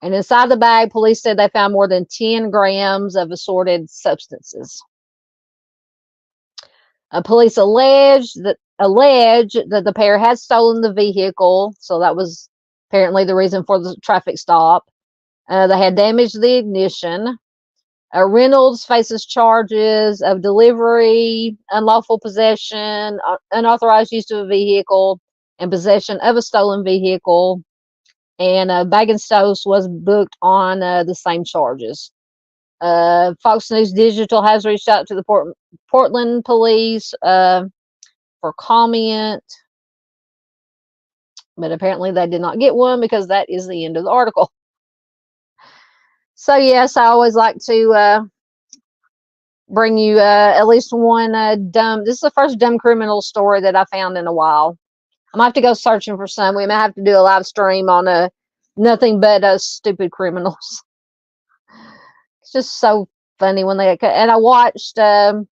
And inside the bag, police said they found more than 10 grams of assorted substances. Police alleged that the pair had stolen the vehicle, so that was apparently the reason for the traffic stop. They had damaged the ignition. Reynolds faces charges of delivery, unlawful possession, unauthorized use of a vehicle, and possession of a stolen vehicle. And Bagenstos was booked on the same charges. Fox News Digital has reached out to the Portland police for comment, but apparently they did not get one because that is the end of the article. So yes, I always like to bring you at least one dumb. This is the first dumb criminal story that I found in a while. I might have to go searching for some. We might have to do a live stream on nothing but stupid criminals. It's just so funny when they, and I watched the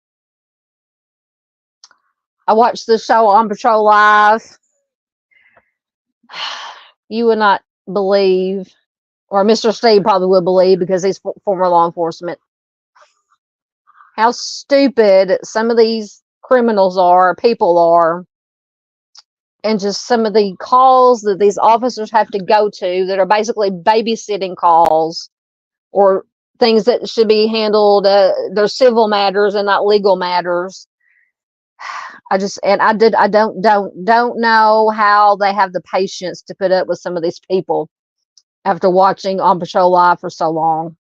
show On Patrol Live. You would not believe, or Mr. Steve probably would believe because he's former law enforcement, how stupid some of these criminals are, people are, and just some of the calls that these officers have to go to that are basically babysitting calls or things that should be handled, they're civil matters and not legal matters. I don't know how they have the patience to put up with some of these people after watching On Patrol Live for so long.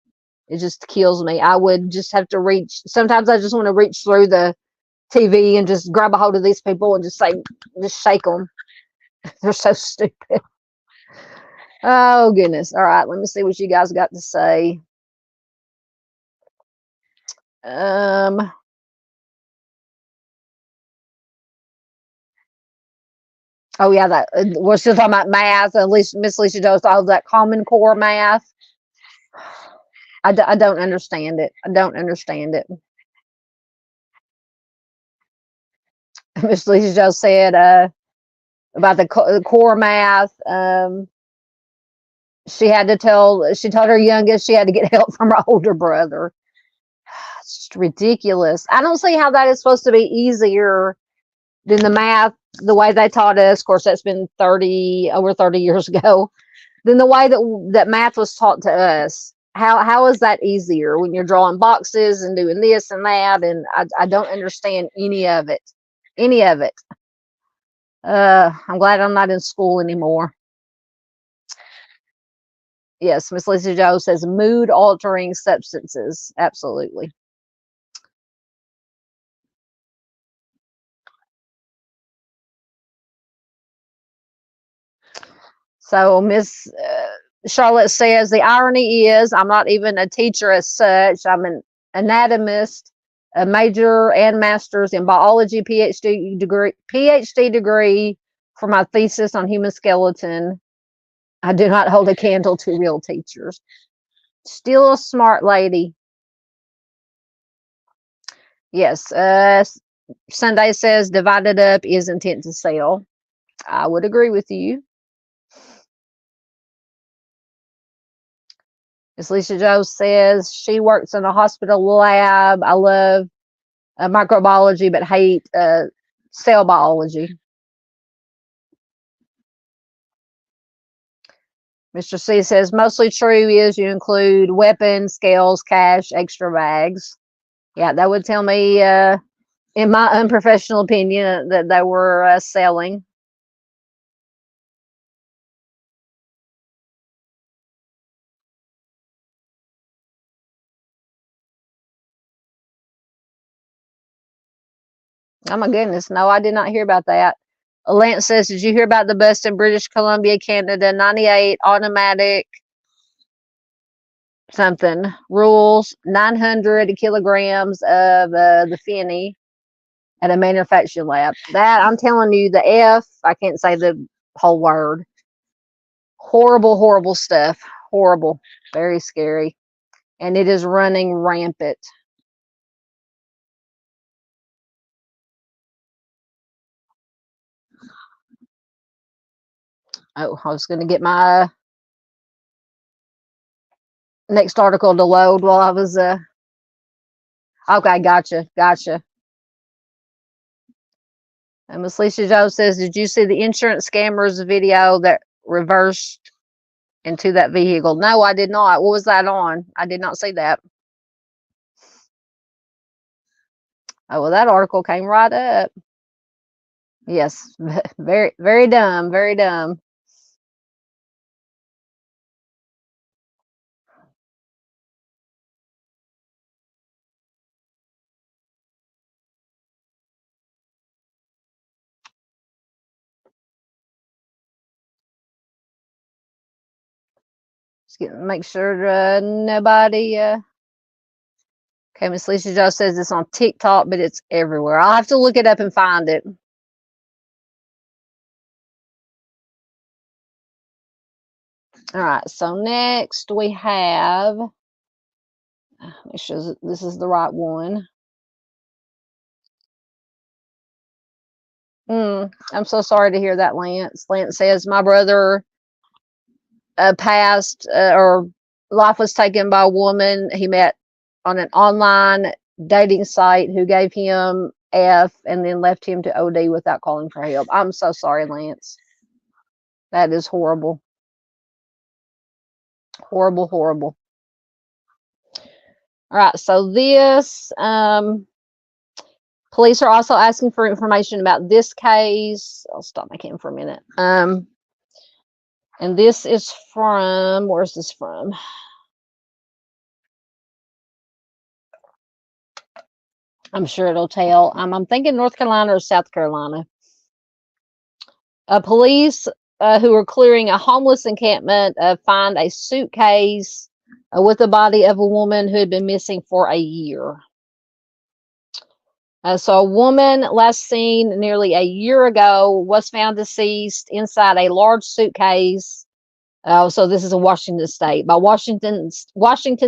It just kills me. I would just have to reach. Sometimes I just want to reach through the TV and just grab a hold of these people and just shake them. They're so stupid. Oh goodness. All right, let me see what you guys got to say. Oh yeah, that we're still talking about math. At least Miss Lisa does all that Common Core math. I don't understand it. I don't understand it. Miss Lisa just said about the core math. She told her youngest she had to get help from her older brother. It's just ridiculous. I don't see how that is supposed to be easier than the math, the way they taught us. Of course, that's been over 30 years ago. Than the way that math was taught to us. How is that easier when you're drawing boxes and doing this and that? And I don't understand any of it. Any of it. I'm glad I'm not in school anymore. Yes, Miss Lisa Joe says mood altering substances. Absolutely. So Miss Charlotte says the irony is I'm not even a teacher as such. I'm an anatomist, a major and master's in biology, PhD degree for my thesis on human skeleton. I do not hold a candle to real teachers. Still a smart lady. Yes. Sunday says divided up is intent to sell. I would agree with you. As Lisa Joe says, she works in a hospital lab. I love microbiology, but hate cell biology. Mr. C says, mostly true is you include weapons, scales, cash, extra bags. Yeah, that would tell me, in my unprofessional opinion, that they were selling. Oh my goodness. No, I did not hear about that. Lance says, did you hear about the bust in British Columbia, Canada, 98 automatic something rules, 900 kilograms of the Finney at a manufacturing lab? That, I'm telling you, the F, I can't say the whole word. Horrible, horrible stuff. Horrible. Very scary. And it is running rampant. Oh, I was going to get my next article to load while I was okay, gotcha. And Miss Lisa Joe says, did you see the insurance scammers video that reversed into that vehicle? No, I did not. What was that on? I did not see that. Oh, well, that article came right up. Yes, very, very dumb, very dumb. make sure nobody. Okay, Miss Lisa Joe says it's on TikTok, but it's everywhere. I'll have to look it up and find it. All right, so next we have, make sure this is the right one. I'm so sorry to hear that, Lance. Lance says my brother passed, or life was taken by a woman he met on an online dating site who gave him F and then left him to OD without calling for help. I'm so sorry, Lance. That is horrible. Horrible, horrible. All right, so this, police are also asking for information about this case. I'll stop my cam for a minute. And this is from, where's this from? I'm sure it'll tell. I'm thinking North Carolina or South Carolina. Police who were clearing a homeless encampment find a suitcase with the body of a woman who had been missing for a year. So a woman last seen nearly a year ago was found deceased inside a large suitcase. So this is in Washington State by Washington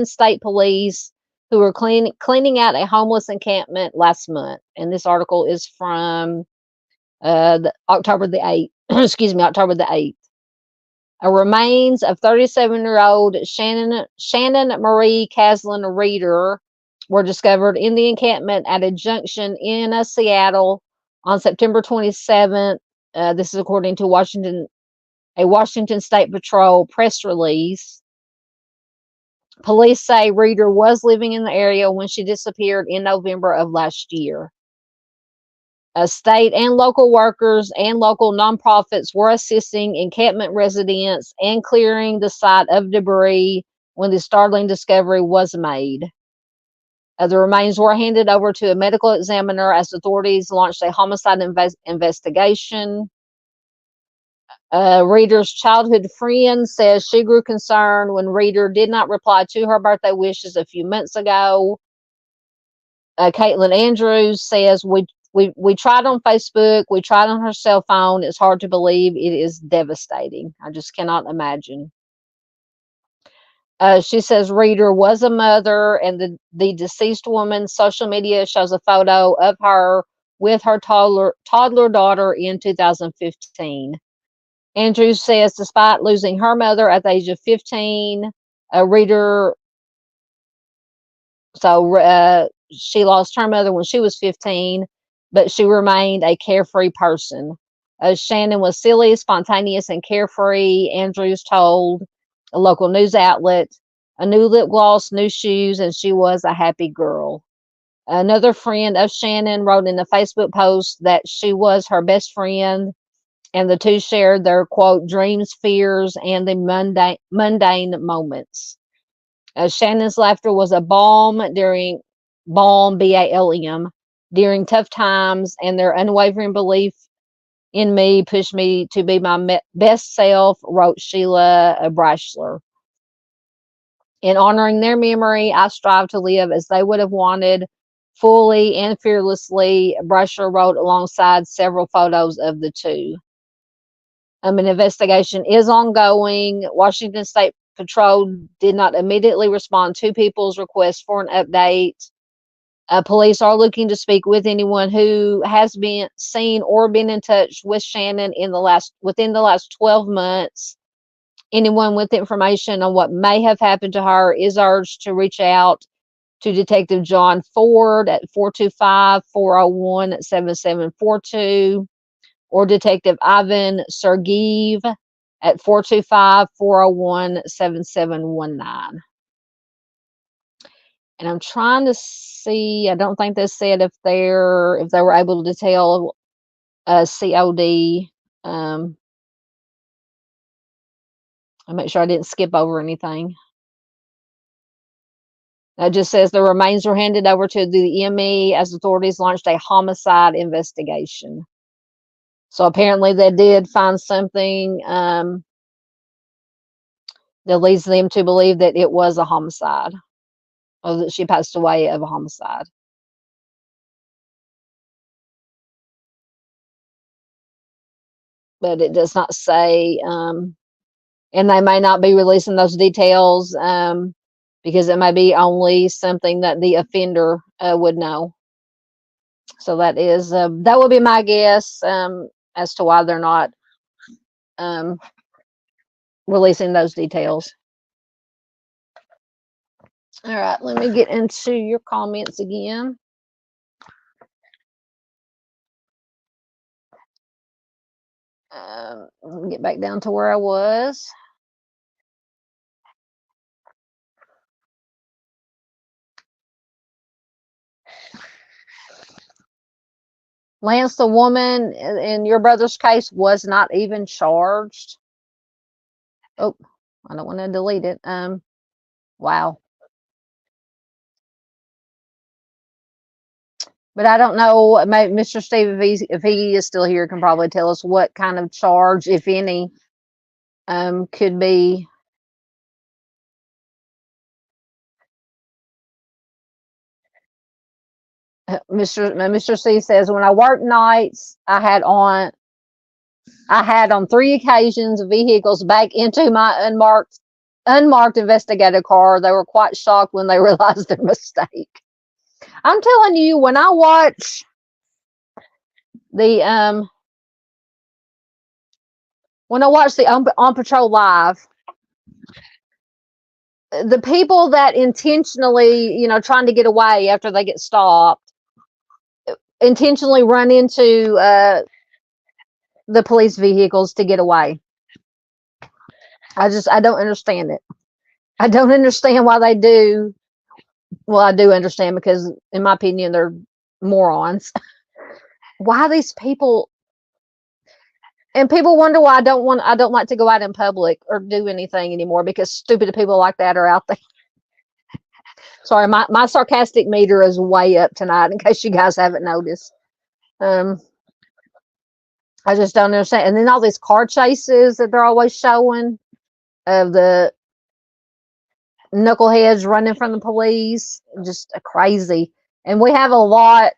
State Police, who were cleaning out a homeless encampment last month. And this article is from October the 8th. Excuse me, October the 8th. Remains of 37-year-old Shannon Marie Caslin Reeder were discovered in the encampment at a junction in Seattle on September 27th. This is according to a Washington State Patrol press release. Police say Reeder was living in the area when she disappeared in November of last year. State and local workers and local nonprofits were assisting encampment residents and clearing the site of debris when the startling discovery was made. The remains were handed over to a medical examiner as authorities launched a homicide investigation. Reeder's childhood friend says she grew concerned when Reeder did not reply to her birthday wishes a few months ago. Caitlin Andrews says, we tried on Facebook, we tried on her cell phone. It's hard to believe. It is devastating. I just cannot imagine. She says Reeder was a mother, and the deceased woman's social media shows a photo of her with her toddler daughter in 2015. Andrews says despite losing her mother at the age of 15, Reeder, she lost her mother when she was 15, but she remained a carefree person. Shannon was silly, spontaneous, and carefree, Andrews told a local news outlet. A new lip gloss, new shoes, and she was a happy girl. Another friend of Shannon wrote in a Facebook post that she was her best friend, and the two shared their, quote, dreams, fears, and the mundane moments. Shannon's laughter was a balm, B-A-L-M, during tough times, and their unwavering belief in me pushed me to be my best self, wrote Sheila Brashler. In honoring their memory, I strive to live as they would have wanted, fully and fearlessly, Brashler wrote alongside several photos of the two. An investigation is ongoing. Washington State Patrol did not immediately respond to people's requests for an update. Police are looking to speak with anyone who has been seen or been in touch with Shannon within the last 12 months. Anyone with information on what may have happened to her is urged to reach out to Detective John Ford at 425-401-7742 or Detective Ivan Sergeev at 425-401-7719. And I'm trying to see, I don't think they said if they were able to tell COD. I'll make sure I didn't skip over anything. It just says the remains were handed over to the ME as authorities launched a homicide investigation. So apparently they did find something that leads them to believe that it was a homicide, or that she passed away of a homicide. But it does not say, and they may not be releasing those details because it may be only something that the offender would know. So that would be my guess as to why they're not releasing those details. All right, let me get into your comments again. Let me get back down to where I was. Lance, the woman in your brother's case, was not even charged. Oh, I don't want to delete it. Wow. But I don't know, maybe Mr. Steve, if he is still here, can probably tell us what kind of charge, if any, could be. Mr. C says, when I worked nights, I had on 3 occasions vehicles back into my unmarked investigative car. They were quite shocked when they realized their mistake. I'm telling you, when I watch the On Patrol Live, the people that intentionally, trying to get away after they get stopped, intentionally run into the police vehicles to get away. I don't understand it. I don't understand why they do. Well, I do understand, because in my opinion, they're morons. Why these people, and people wonder why I don't like to go out in public or do anything anymore, because stupid people like that are out there. Sorry, my sarcastic meter is way up tonight, in case you guys haven't noticed. I just don't understand. And then all these car chases that they're always showing of the knuckleheads running from the police, just crazy. And we have a lot,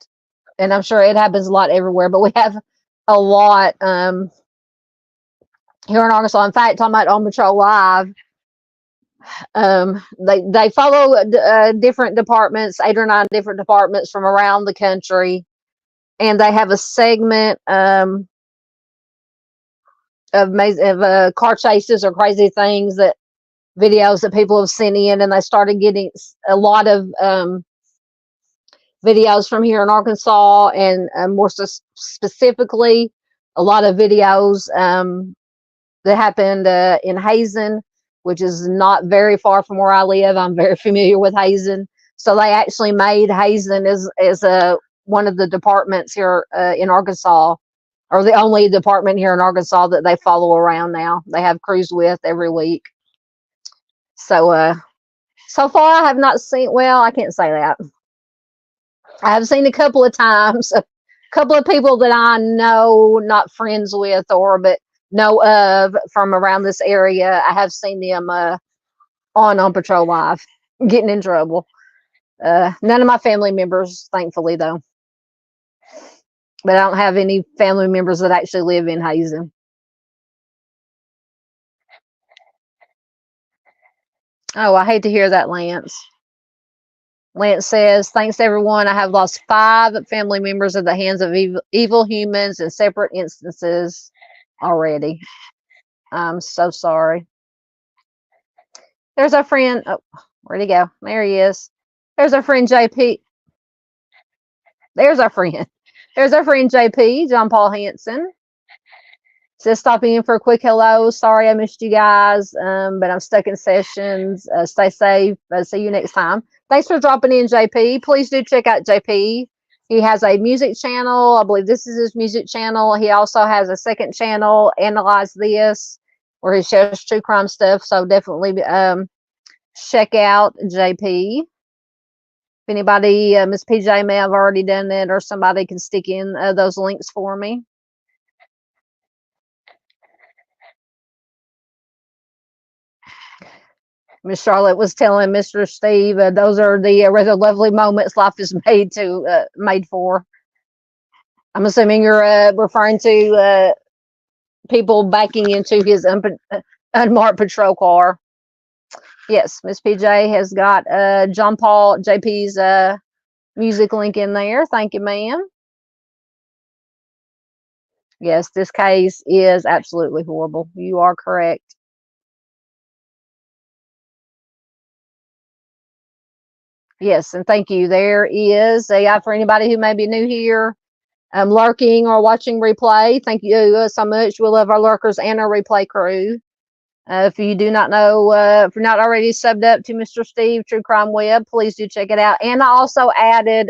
and I'm sure it happens a lot everywhere, but we have a lot here in Arkansas. In fact, talking about On Patrol Live, they follow different departments, 8 or 9 different departments from around the country, and they have a segment of car chases or crazy things, that videos that people have sent in, and they started getting a lot of videos from here in Arkansas, and more specifically, a lot of videos that happened in Hazen, which is not very far from where I live. I'm very familiar with Hazen. So they actually made Hazen as one of the departments here in Arkansas, or the only department here in Arkansas that they follow around now. They have crews with every week. So, so far I have not seen, well, I can't say that. I have seen a couple of times, a couple of people that I know, not friends with, but know of from around this area. I have seen them on Patrol Live getting in trouble. None of my family members, thankfully, though. But I don't have any family members that actually live in Hazen. Oh, I hate to hear that, Lance. Lance says, thanks everyone. I have lost 5 family members at the hands of evil humans in separate instances already. I'm so sorry. There's our friend. Oh, where'd he go? There he is. There's our friend JP. There's our friend. There's our friend JP, John Paul Hansen. Just stopping in for a quick hello. Sorry I missed you guys, but I'm stuck in sessions. Stay safe. See you next time. Thanks for dropping in, JP. Please do check out JP. He has a music channel. I believe this is his music channel. He also has a second channel, Analyze This, where he shares true crime stuff. So definitely check out JP. If anybody, Miss PJ may have already done that, or somebody can stick in those links for me. Miss Charlotte was telling Mr. Steve, those are the rather lovely moments life is made for. I'm assuming you're referring to people backing into his unmarked patrol car. Yes, Miss PJ has got John Paul JP's music link in there. Thank you, ma'am. Yes, this case is absolutely horrible. You are correct. Yes, and thank you. There is for anybody who may be new here, lurking or watching replay. Thank you so much. We love our lurkers and our replay crew. If you do not know, if you're not already subbed up to Mr. Steve True Crime Web, please do check it out. And I also added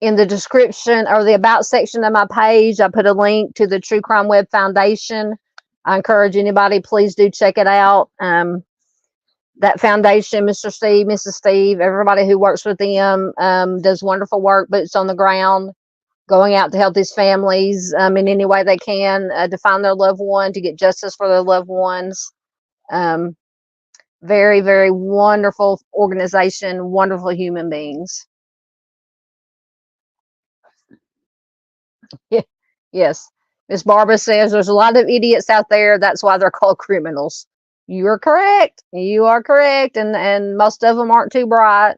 in the description or the about section of my page, I put a link to the True Crime Web Foundation. I encourage anybody, please do check it out. That foundation, Mr. Steve, Mrs. Steve, everybody who works with them does wonderful work, boots on the ground, going out to help these families in any way they can to find their loved one, to get justice for their loved ones. Very, very wonderful organization, wonderful human beings. Yeah. Yes. Miss Barbara says there's a lot of idiots out there. That's why they're called criminals. You're correct. You are correct. And most of them aren't too bright.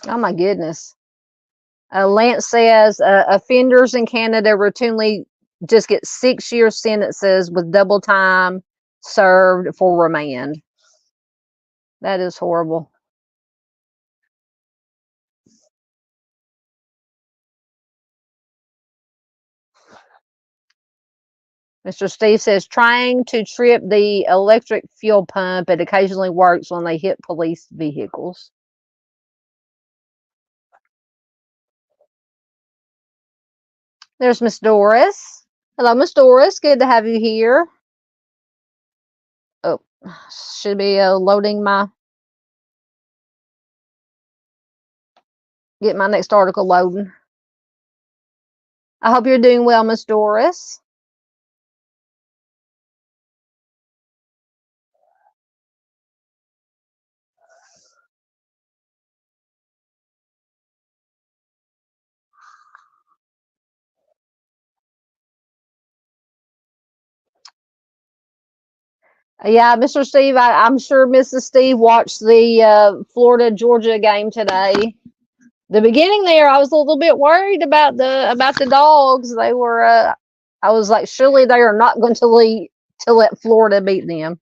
Oh my goodness. Lance says offenders in Canada routinely just get 6-year sentences with double time served for remand. That is horrible. Mr. Steve says trying to trip the electric fuel pump. It occasionally works when they hit police vehicles. There's Miss Doris. Hello, Miss Doris. Good to have you here. Oh, should be loading get my next article loading. I hope you're doing well, Miss Doris. Yeah, Mr. Steve, I'm sure Mrs. Steve watched the Florida Georgia game today. The beginning there, I was a little bit worried about the dogs. They were, I was like, surely they are not going to let Florida beat them.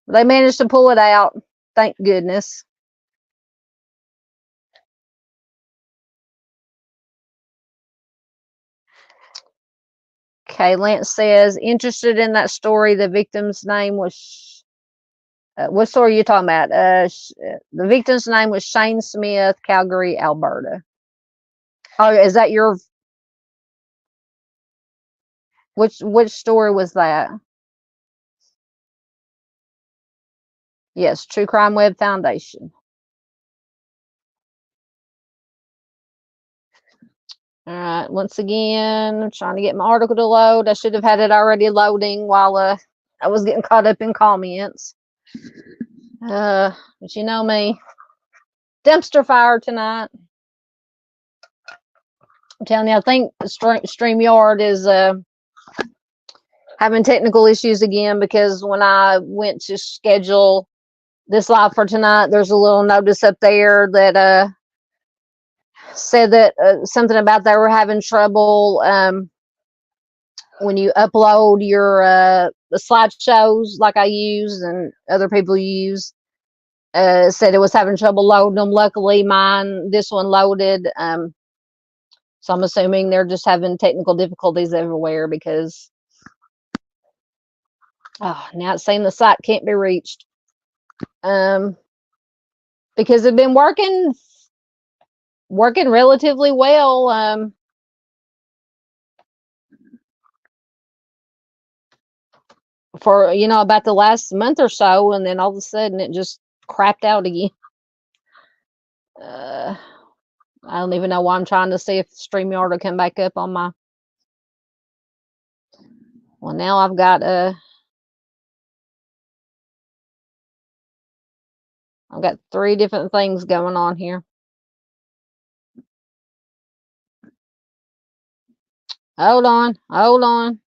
They managed to pull it out. Thank goodness. Okay, Lance says, interested in that story. The victim's name was, what story are you talking about? The victim's name was Shane Smith, Calgary, Alberta. Oh, is that your, which story was that? Yes, True Crime Web Foundation. All right, once again, I'm trying to get my article to load. I should have had it already loading while I was getting caught up in comments. But you know me, dumpster fire tonight. I'm telling you, I think StreamYard is having technical issues again, because when I went to schedule this live for tonight, there's a little notice up there that said that something about they were having trouble when you upload your the slideshows like I use and other people use. Said it was having trouble loading them. Luckily, this one loaded. So I'm assuming they're just having technical difficulties everywhere, because now it's saying the site can't be reached. Because it's been working relatively well. For about the last month or so, and then all of a sudden it just crapped out again. I don't even know why I'm trying to see if StreamYard will come back up on my. Well, now I've got I've got 3 different things going on here. Hold on, hold on.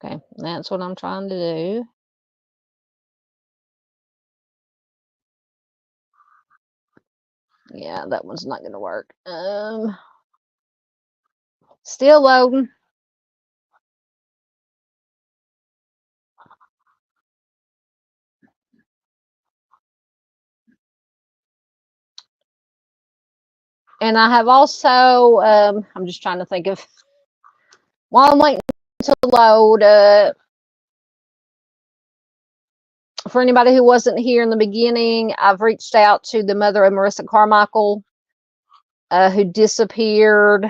Okay, that's what I'm trying to do. Yeah, that one's not going to work. Still loading. And I have also, I'm just trying to think of, while I'm waiting to load, for anybody who wasn't here in the beginning, I've reached out to the mother of Marissa Carmichael, who disappeared.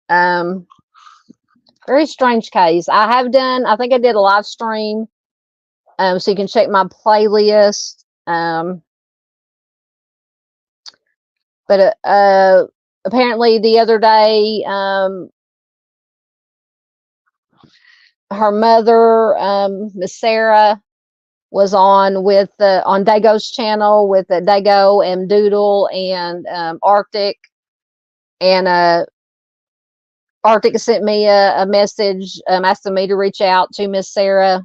Very strange case. I think I did a live stream, so you can check my playlist. But apparently the other day, her mother, Miss Sarah, was on with on Dago's channel with Dago and Doodle and Arctic, and Arctic sent me a message asking me to reach out to Miss Sarah.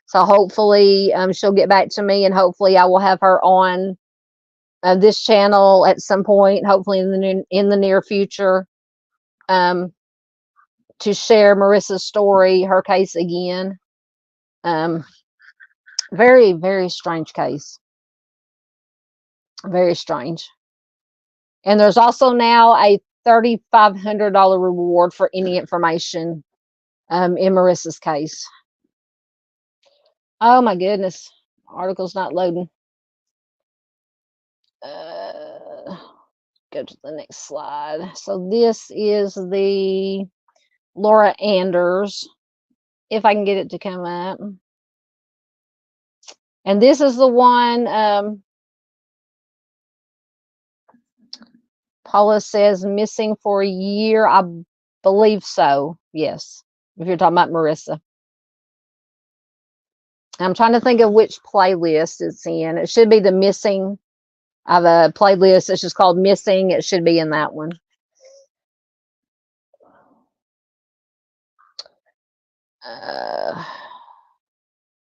So hopefully she'll get back to me, and hopefully I will have her on this channel at some point, hopefully in the near future, to share Marissa's story, her case again. Very, very strange case. Very strange. And there's also now a $3,500 reward for any information in Marissa's case. Oh my goodness. Article's not loading. Go to the next slide. So this is the Laura Anders, if I can get it to come up. And this is the one Paula says missing for a year. I believe so. Yes. If you're talking about Marissa. I'm trying to think of which playlist it's in. It should be the missing. I have a playlist. It's just called Missing. It should be in that one.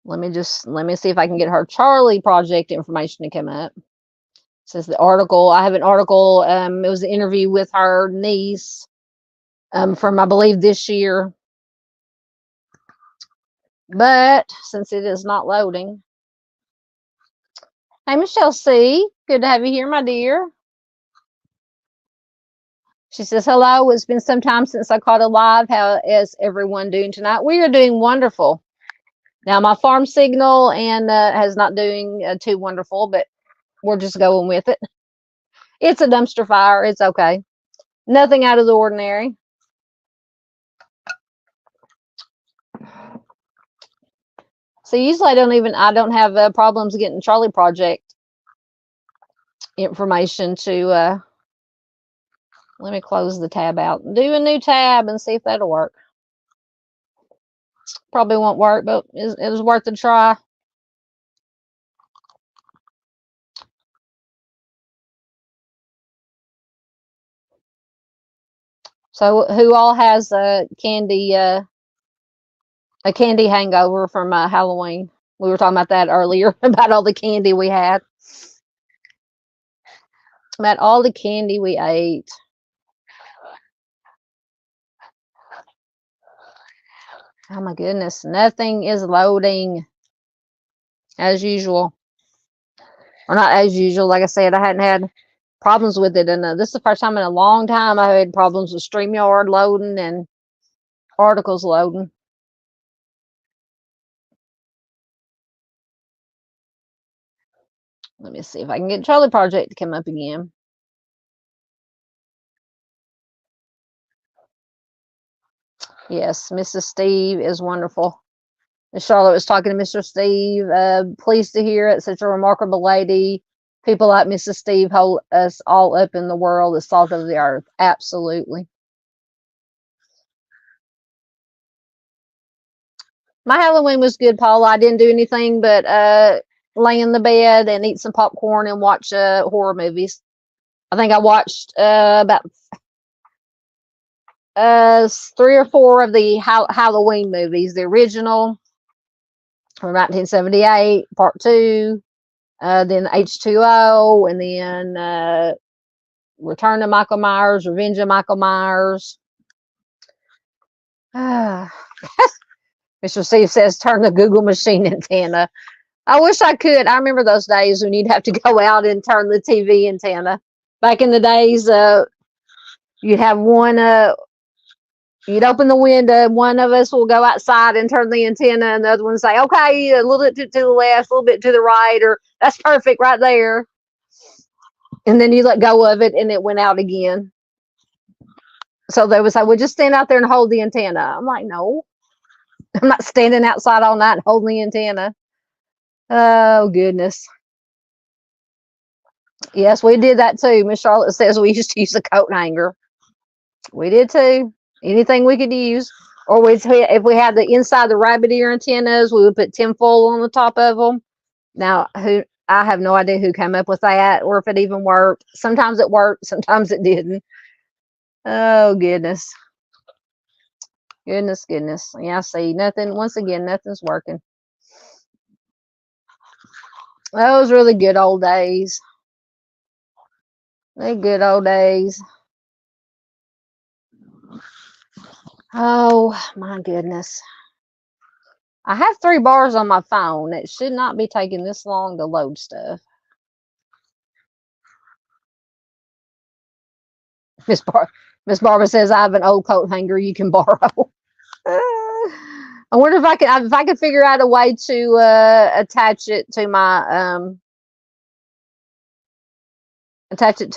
Let me see if I can get her Charlie project information to come up. It says the article. I have an article. It was an interview with her niece from, I believe, this year. But since it is not loading. Hey, Michelle C. Good to have you here, my dear. She says, hello. It's been some time since I caught a live. How is everyone doing tonight? We are doing wonderful. Now, my farm signal and has not doing too wonderful, but we're just going with it. It's a dumpster fire. It's okay. Nothing out of the ordinary. So usually I don't have problems getting Charlie Project information to, let me close the tab out and do a new tab and see if that'll work. Probably won't work, but it was worth a try. So who all has a candy hangover from Halloween? We were talking about that earlier, about all the candy we had. About all the candy we ate. Oh my goodness, nothing is loading as usual. Or not as usual, like I said, I hadn't had problems with it, and this is the first time in a long time I had problems with StreamYard loading and articles loading. Let me see if I can get Charlie Project to come up again. Yes, Mrs. Steve is wonderful. Miss Charlotte was talking to Mr. Steve. Pleased to hear it. Such a remarkable lady. People like Mrs. Steve hold us all up in the world, the salt of the earth. Absolutely. My Halloween was good, Paula. I didn't do anything but lay in the bed and eat some popcorn and watch horror movies. I think I watched about 3 or 4 of the Halloween movies. The original from 1978, Part 2, then H2O, and then Return to Michael Myers, Revenge of Michael Myers. Mr. Steve says, turn the Google machine antenna. I wish I could. I remember those days when you'd have to go out and turn the TV antenna. Back in the days, you'd have one, you'd open the window, one of us will go outside and turn the antenna, and the other one say, okay, a little bit to the left, a little bit to the right, or that's perfect right there. And then you let go of it, and it went out again. So they would say, well, just stand out there and hold the antenna. I'm like, no, I'm not standing outside all night and holding the antenna. Oh, goodness. Yes, we did that too. Miss Charlotte says we used to use a coat hanger. We did too. Anything we could use. Or if we had the inside the rabbit ear antennas, we would put tinfoil on the top of them. Now, I have no idea who came up with that or if it even worked. Sometimes it worked, sometimes it didn't. Oh, goodness. Goodness. Yeah, I see. Nothing. Once again, nothing's working. Those really good old days. The good old days. Oh, my goodness. I have 3 bars on my phone. It should not be taking this long to load stuff. Miss Barbara says I have an old coat hanger you can borrow. I wonder if I could figure out a way to attach it to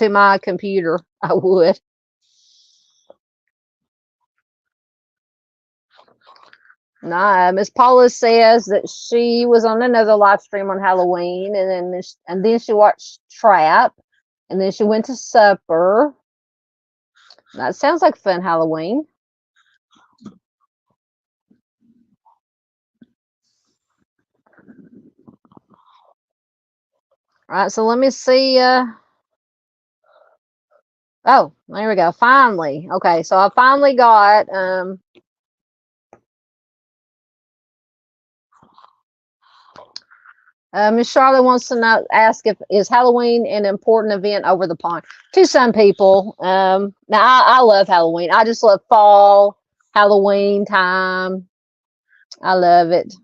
my computer. I would. Nah, Miss Paula says that she was on another live stream on Halloween, and then she watched Trap, and then she went to supper. That sounds like fun Halloween. All right, so let me see. Oh, there we go. Finally. Okay, so I finally got Miss Charlotte wants to ask is Halloween an important event over the pond? To some people. Now I love Halloween. I just love fall, Halloween time. I love it.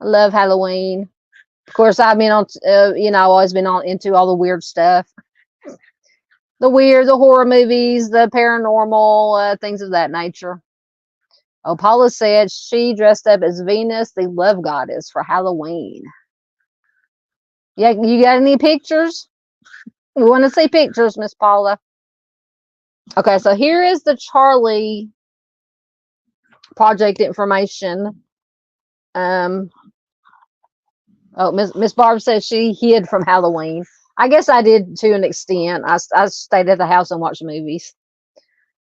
I love Halloween. Of course, I've been on, always been on into all the weird stuff. The horror movies, the paranormal, things of that nature. Oh, Paula said she dressed up as Venus, the love goddess, for Halloween. Yeah, you got any pictures? We want to see pictures, Miss Paula. Okay, so here is the Charlie project information. Oh, Miss Barb says she hid from Halloween. I guess I did to an extent. I stayed at the house and watched movies.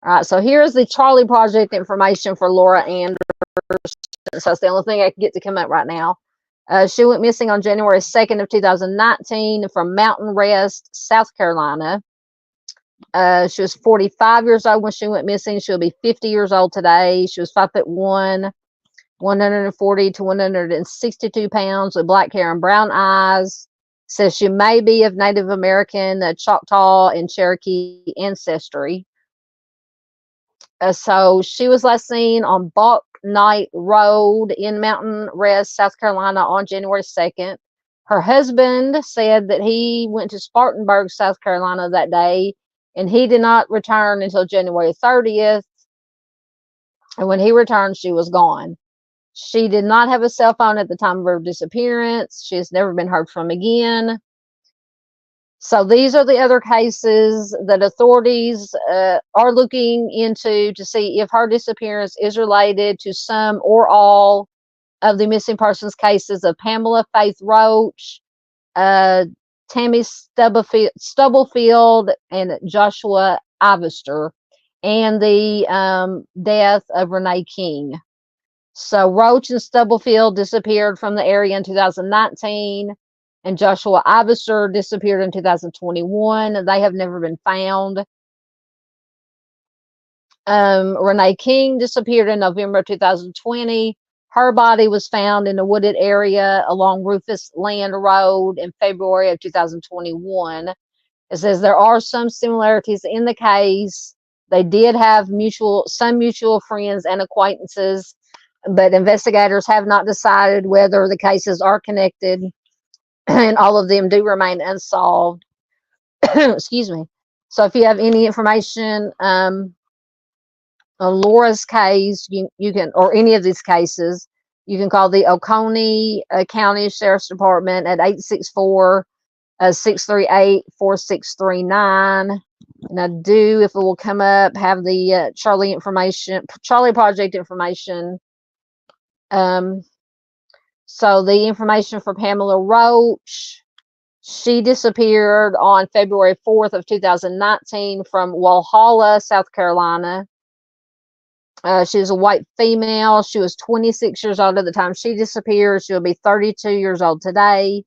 All right, so here's the Charlie project information for Laura Anderson. So that's the only thing I can get to come up right now. She went missing on January 2nd of 2019 from Mountain Rest, South Carolina. She was 45 years old when she went missing. She'll be 50 years old today. She was 5'1", 140 to 162 pounds, with black hair and brown eyes. Says she may be of Native American, Choctaw, and Cherokee ancestry. So she was last seen on Balk Knight Road in Mountain Rest, South Carolina on January 2nd. Her husband said that he went to Spartanburg, South Carolina that day, and he did not return until January 30th. And when he returned, she was gone. She did not have a cell phone at the time of her disappearance. She has never been heard from again. So these are the other cases that authorities are looking into to see if her disappearance is related to some or all of the missing persons cases of Pamela Faith Roach, Tammy Stubblefield and Joshua Ivester, and the death of Renee King. So Roach and Stubblefield disappeared from the area in 2019, and Joshua Ivester disappeared in 2021. They have never been found. Renee King disappeared in November 2020. Her body was found in a wooded area along Rufus Land Road in February of 2021. It says there are some similarities in the case. They did have some mutual friends and acquaintances, but investigators have not decided whether the cases are connected, and all of them do remain unsolved. Excuse me. So if you have any information on Laura's case, you can, or any of these cases, you can call the Oconee County Sheriff's Department at 864-638-4639. And I do, if it will come up, have the Charlie Project information. So the information for Pamela Roach, she disappeared on February 4th of 2019 from Walhalla, South Carolina. She was a white female. She was 26 years old at the time she disappeared. She'll be 32 years old today.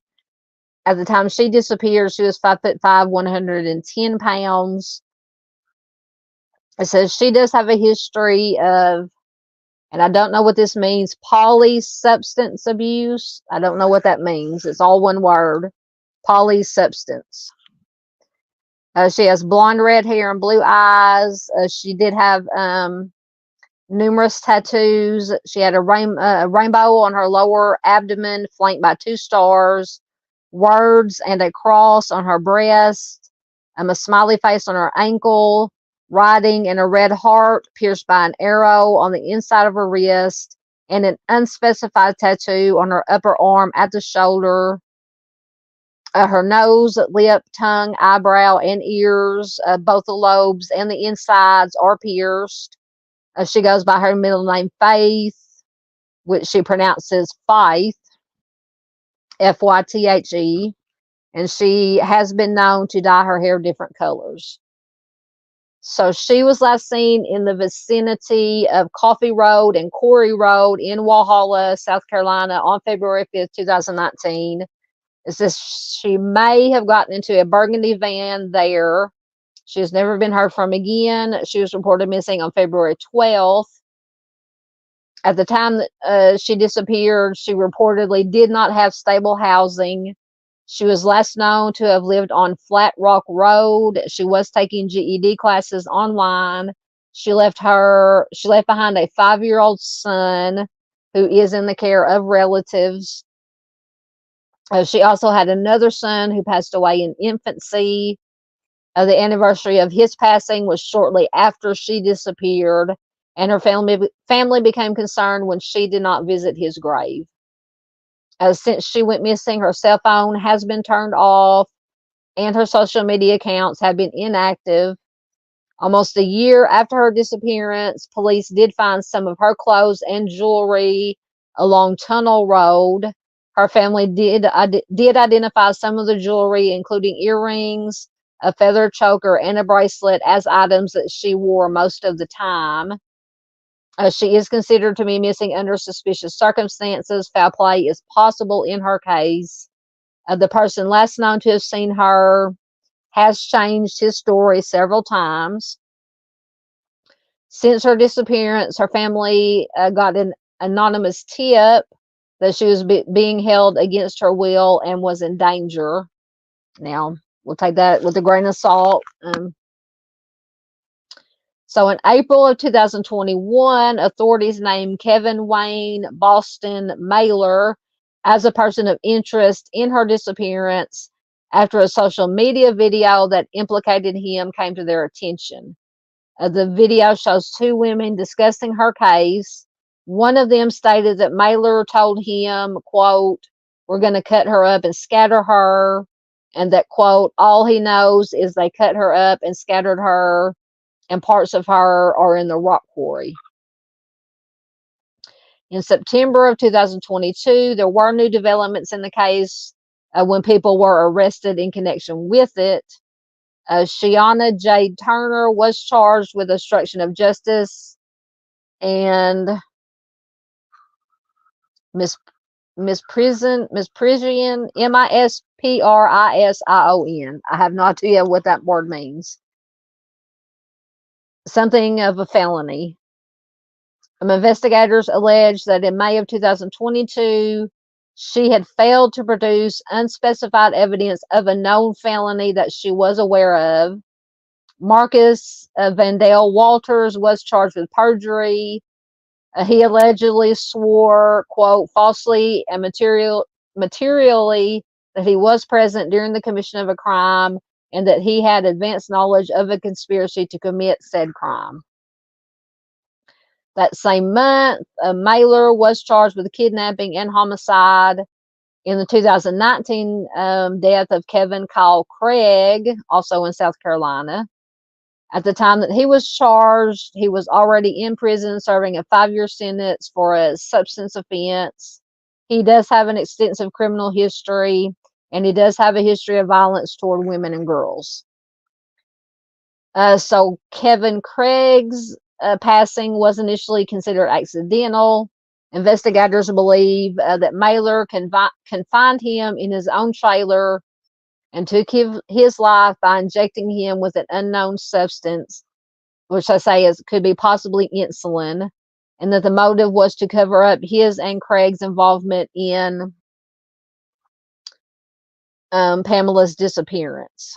At the time she disappeared, she was 5'5", 110 pounds. It says she does have a history of, and I don't know what this means, polysubstance abuse. I don't know what that means. It's all one word, polysubstance. She has blonde red hair and blue eyes. She did have numerous tattoos. She had a rainbow on her lower abdomen, flanked by 2 stars, words and a cross on her breast, a smiley face on her ankle, writing in a red heart pierced by an arrow on the inside of her wrist, and an unspecified tattoo on her upper arm at the shoulder. Her nose, lip, tongue, eyebrow, and ears, both the lobes and the insides are pierced. She goes by her middle name Faith, which she pronounces Fythe, Fythe, and she has been known to dye her hair different colors. So she was last seen in the vicinity of Coffee Road and Corey Road in Walhalla, South Carolina on February 5th, 2019. It says she may have gotten into a burgundy van there. She has never been heard from again. She was reported missing on February 12th. At the time that she disappeared, she reportedly did not have stable housing. She was last known to have lived on Flat Rock Road. She was taking GED classes online. She left behind a 5-year-old son who is in the care of relatives. She also had another son who passed away in infancy. The anniversary of his passing was shortly after she disappeared, and her family became concerned when she did not visit his grave. Since she went missing, her cell phone has been turned off, and her social media accounts have been inactive. Almost a year after her disappearance, police did find some of her clothes and jewelry along Tunnel Road. Her family did identify some of the jewelry, including earrings, a feather choker, and a bracelet, as items that she wore most of the time. She is considered to be missing under suspicious circumstances. Foul play is possible in her case. The person last known to have seen her has changed his story several times. Since her disappearance, her family got an anonymous tip that she was being held against her will and was in danger. Now, we'll take that with a grain of salt. So in April of 2021, authorities named Kevin Wayne Boston Mailer as a person of interest in her disappearance after a social media video that implicated him came to their attention. The video shows 2 women discussing her case. One of them stated that Mailer told him, quote, "We're going to cut her up and scatter her," and that, quote, "all he knows is they cut her up and scattered her, and parts of her are in the rock quarry." In September of 2022, there were new developments in the case. when people were arrested in connection with it. Shiana J. Turner was charged with obstruction of justice, and Miss Prison, Misprision, Misprision. I have no idea what that word means. Something of a felony. Investigators allege that in May of 2022, she had failed to produce unspecified evidence of a known felony that she was aware of. Marcus Vandale Walters was charged with perjury. He allegedly swore, quote, falsely and materially that he was present during the commission of a crime and that he had advanced knowledge of a conspiracy to commit said crime. That same month, Mailer was charged with kidnapping and homicide in the 2019 death of Kevin Kyle Craig, also in South Carolina. At the time that he was charged, he was already in prison serving a 5-year sentence for a substance offense. He does have an extensive criminal history, and he does have a history of violence toward women and girls. So Kevin Craig's passing was initially considered accidental. Investigators believe that Mailer confined him in his own trailer and took his life by injecting him with an unknown substance, which I say could be possibly insulin, and that the motive was to cover up his and Craig's involvement in Pamela's disappearance.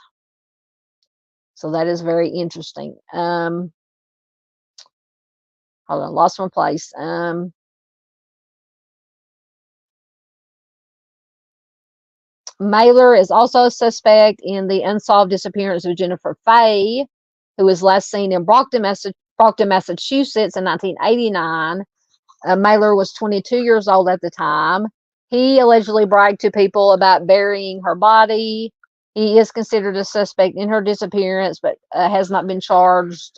So that is very interesting. Hold on, lost my place. Mailer is also a suspect in the unsolved disappearance of Jennifer Fay, who was last seen in Brockton, Massachusetts in 1989. Mailer was 22 years old at the time. He allegedly bragged to people about burying her body. He is considered a suspect in her disappearance, but has not been charged.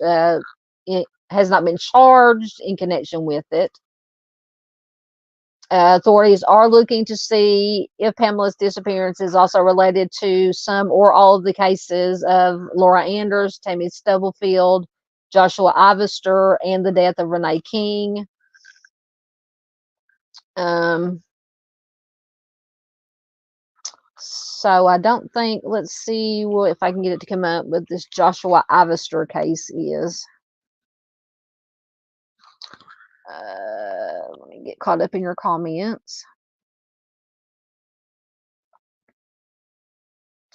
Has not been charged in connection with it. Authorities are looking to see if Pamela's disappearance is also related to some or all of the cases of Laura Anders, Tammy Stubblefield, Joshua Ivester, and the death of Renee King. So I don't think, let's see if I can get it to come up with this Joshua Ivester case is. Let me get caught up in your comments.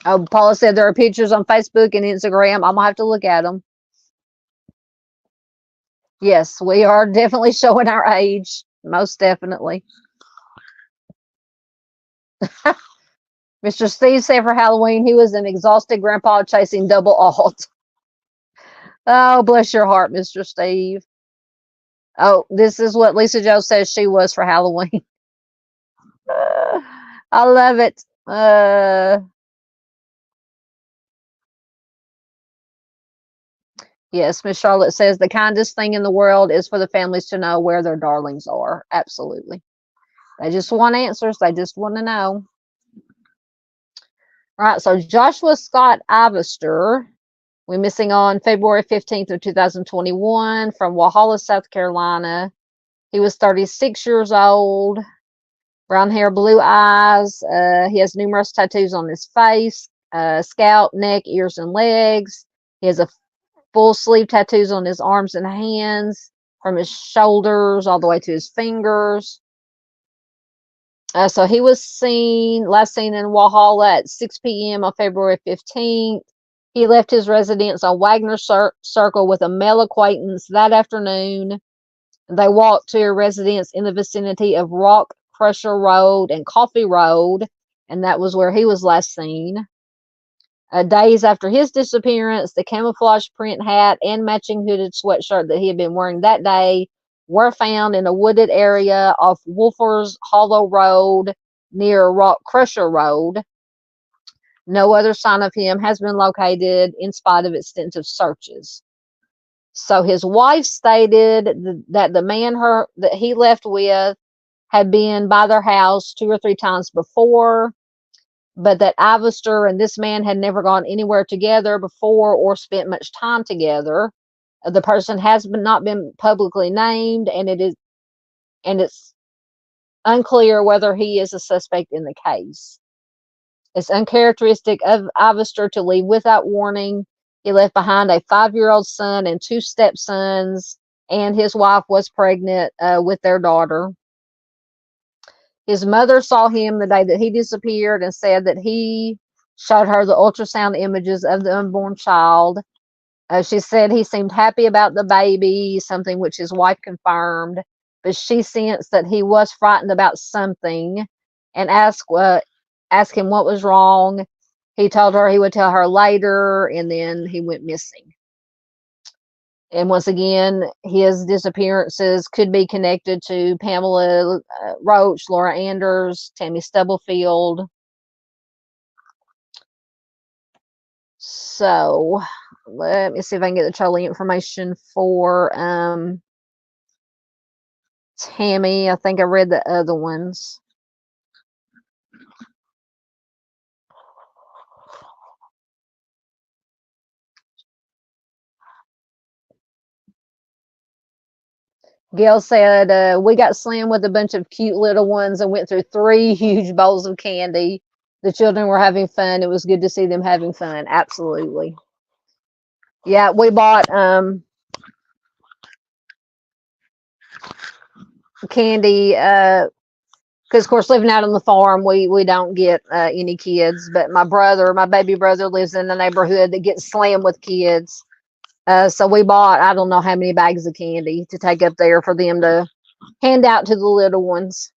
Oh, Paula said there are pictures on Facebook and Instagram. I'm gonna have to look at them. Yes, we are definitely showing our age. Most definitely. Mr. Steve said for Halloween he was an exhausted grandpa chasing double alt. Oh, bless your heart, Mr. Steve. Oh, this is what Lisa Jo says she was for Halloween. I love it. Yes, Miss Charlotte says the kindest thing in the world is for the families to know where their darlings are. Absolutely. They just want answers. They just want to know. All right, so Joshua Scott Ivester, we're missing on February 15th of 2021 from Walhalla, South Carolina. He was 36 years old, brown hair, blue eyes. He has numerous tattoos on his face, scalp, neck, ears, and legs. He has a full sleeve tattoos on his arms and hands, from his shoulders all the way to his fingers. So he was last seen in Walhalla at 6 p.m. on February 15th. He left his residence on Wagner Circle with a male acquaintance that afternoon. They walked to a residence in the vicinity of Rock Crusher Road and Coffee Road, and that was where he was last seen. Days after his disappearance, the camouflage print hat and matching hooded sweatshirt that he had been wearing that day were found in a wooded area off Wolfers Hollow Road near Rock Crusher Road. No other sign of him has been located in spite of extensive searches. So his wife stated that the man that he left with had been by their house 2 or 3 times before, but that Ivester and this man had never gone anywhere together before or spent much time together. The person has not been publicly named, and it's unclear whether he is a suspect in the case. It's uncharacteristic of Ivester to leave without warning. He left behind a 5-year-old son and 2 stepsons, and his wife was pregnant with their daughter. His mother saw him the day that he disappeared and said that he showed her the ultrasound images of the unborn child. She said he seemed happy about the baby, something which his wife confirmed, but she sensed that he was frightened about something and asked him what was wrong. He told her he would tell her later, and then he went missing. And once again, his disappearances could be connected to Pamela Roach, Laura Anders, Tammy Stubblefield. So let me see if I can get the Charlie information for Tammy. I think I read the other ones. Gail said, we got slammed with a bunch of cute little ones and went through 3 huge bowls of candy. The children were having fun. It was good to see them having fun. Absolutely. Yeah, we bought candy because, of course, living out on the farm, we don't get any kids. But my baby brother, lives in the neighborhood that gets slammed with kids. So we bought, I don't know how many bags of candy to take up there for them to hand out to the little ones,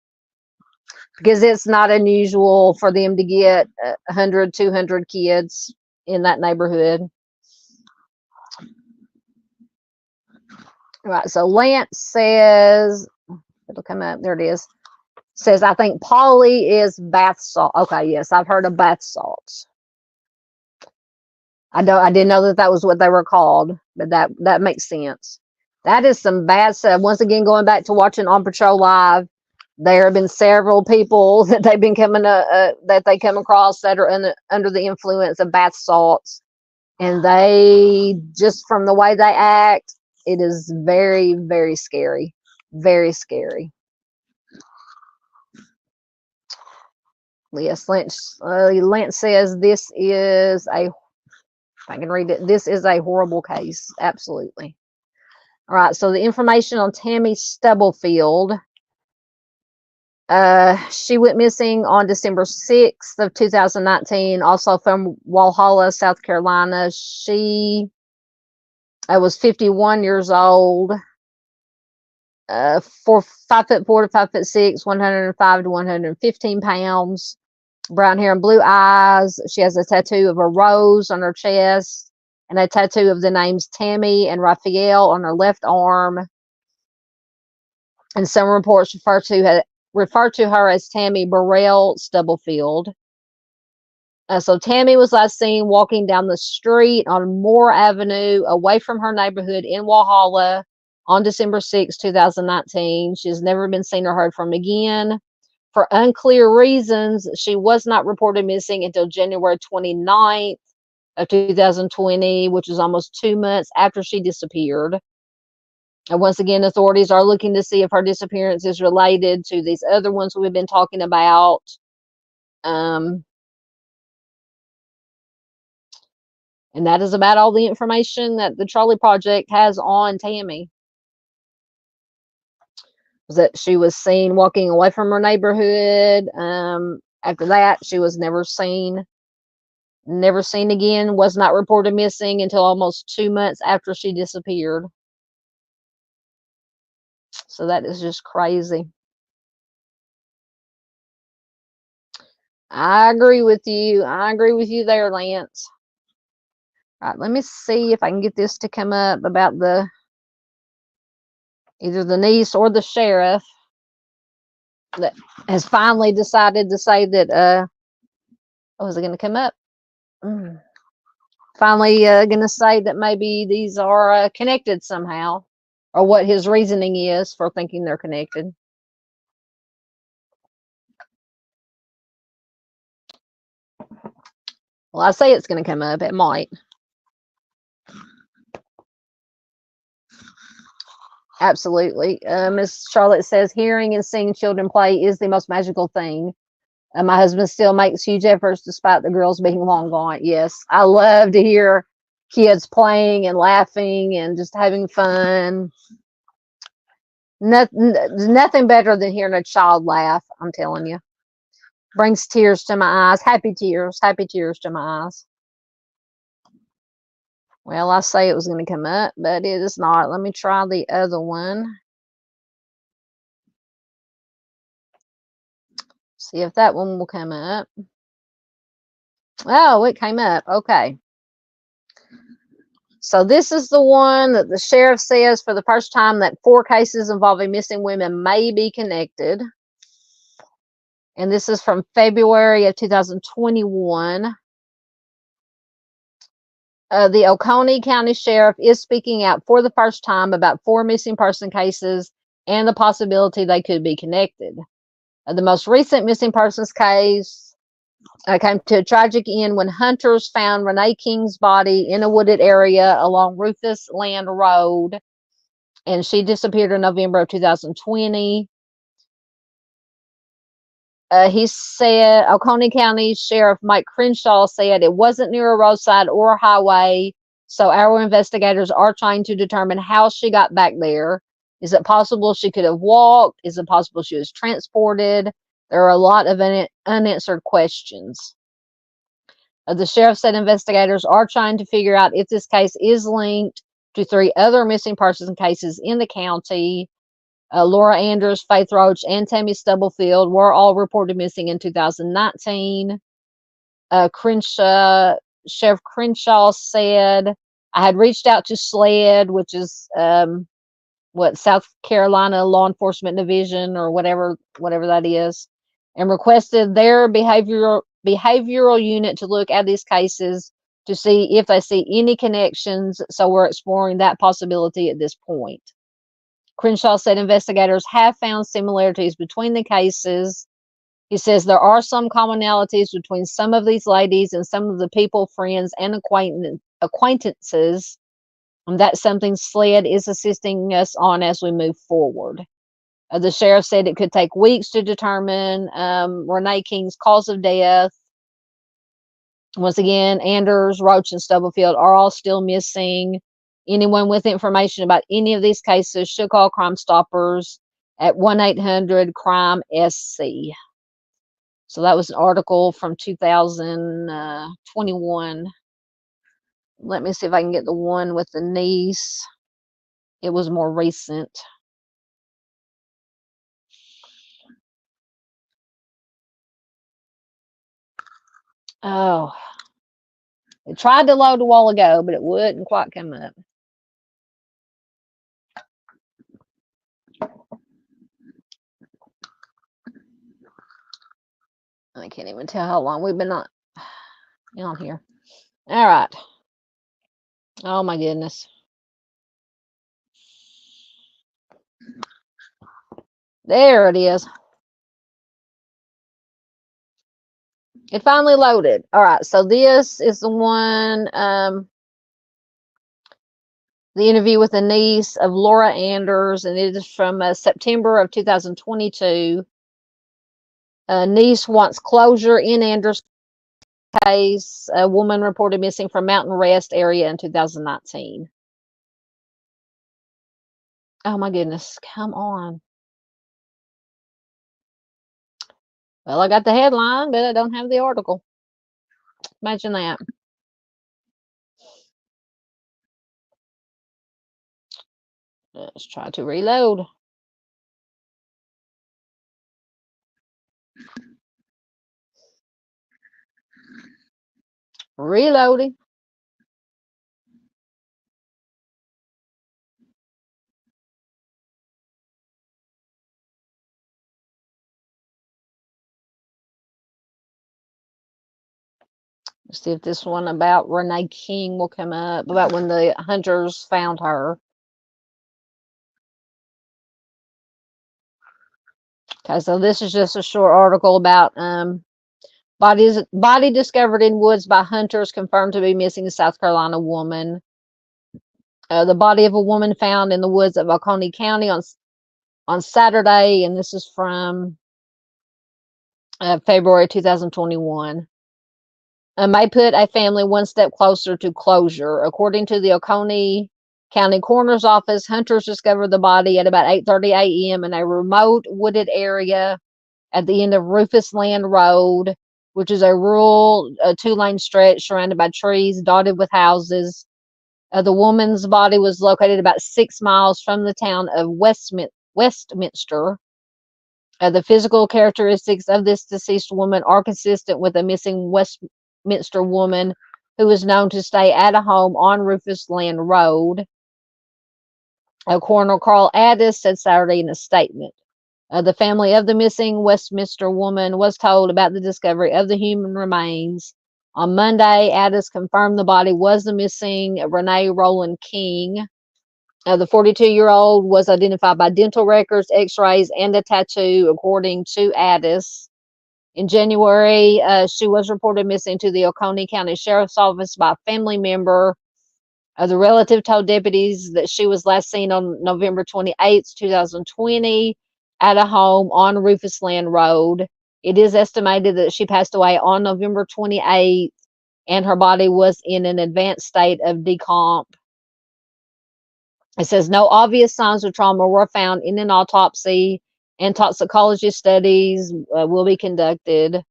because it's not unusual for them to get 100, 200 kids in that neighborhood. Right. So Lance says, it'll come up. There it is. Says, I think Polly is bath salt. Okay. Yes. I've heard of bath salts. I didn't know that was what they were called, but that makes sense. That is some bad stuff. Once again, going back to watching On Patrol Live, there have been several people that they've been that they come across that are under the influence of bath salts, and they, just from the way they act, it is very, very scary. Very scary. Yes, Lance says this is if I can read it, this is a horrible case. Absolutely. All right, so the information on Tammy Stubblefield. She went missing on December 6th of 2019, also from Walhalla, South Carolina. She was 51 years old, 5'4" to 5'6", 105 to 115 pounds, brown hair and blue eyes. She has a tattoo of a rose on her chest and a tattoo of the names Tammy and Raphael on her left arm. And some reports refer to her as Tammy Burrell Stubblefield. So Tammy was last seen walking down the street on Moore Avenue away from her neighborhood in Walhalla on December 6, 2019. She has never been seen or heard from again. For unclear reasons, she was not reported missing until January 29th of 2020, which is almost 2 months after she disappeared. And once again, authorities are looking to see if her disappearance is related to these other ones we've been talking about. And that is about all the information that the Charlie Project has on Tammy. That she was seen walking away from her neighborhood. After that, she was never seen again, was not reported missing until almost 2 months after she disappeared. So that is just crazy. I agree with you. I agree with you there, Lance. All right, let me see if I can get this to come up about either the niece or the sheriff that has finally decided to say that, oh, is it going to come up? Finally going to say that maybe these are connected somehow, or what his reasoning is for thinking they're connected. Well, I say it's going to come up. It might. Absolutely. Miss Charlotte says, hearing and seeing children play is the most magical thing. My husband still makes huge efforts despite the girls being long gone. Yes, I love to hear kids playing and laughing and just having fun. Nothing better than hearing a child laugh, I'm telling you. Brings tears to my eyes. Happy tears to my eyes. Well, I say it was going to come up, but it is not. Let me try the other one. See if that one will come up. Oh, it came up. Okay. So this is the one that the sheriff says for the first time that 4 cases involving missing women may be connected. And this is from February of 2021. The Oconee County Sheriff is speaking out for the first time about 4 missing person cases and the possibility they could be connected. The most recent missing persons case came to a tragic end when hunters found Renee King's body in a wooded area along Rufus Land Road, and she disappeared in November of 2020. He said, Oconee County Sheriff Mike Crenshaw said it wasn't near a roadside or a highway, so our investigators are trying to determine how she got back there. Is it possible she could have walked? Is it possible she was transported? There are a lot of unanswered questions. The sheriff said investigators are trying to figure out if this case is linked to 3 other missing persons cases in the county. Laura Anders, Faith Roach, and Tammy Stubblefield were all reported missing in 2019. Sheriff Crenshaw said, I had reached out to SLED, which is South Carolina Law Enforcement Division or whatever that is, and requested their behavioral unit to look at these cases to see if they see any connections. So we're exploring that possibility at this point. Crenshaw said investigators have found similarities between the cases. He says there are some commonalities between some of these ladies and some of the people, friends, and acquaintances. And that's something SLED is assisting us on as we move forward. The sheriff said it could take weeks to determine Renee King's cause of death. Once again, Anders, Roach, and Stubblefield are all still missing. Anyone with information about any of these cases should call Crime Stoppers at 1-800-CRIME-SC. So that was an article from 2021. Let me see if I can get the one with the niece. It was more recent. Oh, it tried to load a while ago, but it wouldn't quite come up. I can't even tell how long we've been on here. All right. Oh my goodness. There it is. It finally loaded. All right. So this is the one, the interview with the niece of Laura Anders, and it is from September of 2022. Niece wants closure in Anders' case. A woman reported missing from Mountain Rest area in 2019. Oh my goodness, come on. Well, I got the headline, but I don't have the article. Imagine that. Let's try to reload. Reloading. Let's see if this one about Renee King will come up, about when the hunters found her. Okay, so this is just a short article about Body discovered in woods by hunters confirmed to be missing South Carolina woman. The body of a woman found in the woods of Oconee County on Saturday, and this is from February 2021. May put a family one step closer to closure. According to the Oconee County Coroner's Office, hunters discovered the body at about 8:30 a.m. in a remote wooded area at the end of Rufus Land Road, which is a rural two-lane stretch surrounded by trees dotted with houses. The woman's body was located about 6 miles from the town of Westminster. The physical characteristics of this deceased woman are consistent with a missing Westminster woman who is known to stay at a home on Rufus Land Road. Coroner Carl Addis said Saturday in a statement. The family of the missing Westminster woman was told about the discovery of the human remains. On Monday, Addis confirmed the body was the missing Renee Rowland King. The 42-year-old was identified by dental records, x-rays, and a tattoo, according to Addis. In January, she was reported missing to the Oconee County Sheriff's Office by a family member. The relative told deputies that she was last seen on November 28, 2020, at a home on Rufus Land Road. It is estimated that she passed away on November 28th, and her body was in an advanced state of decomp. It says no obvious signs of trauma were found in an autopsy, and toxicology studies will be conducted.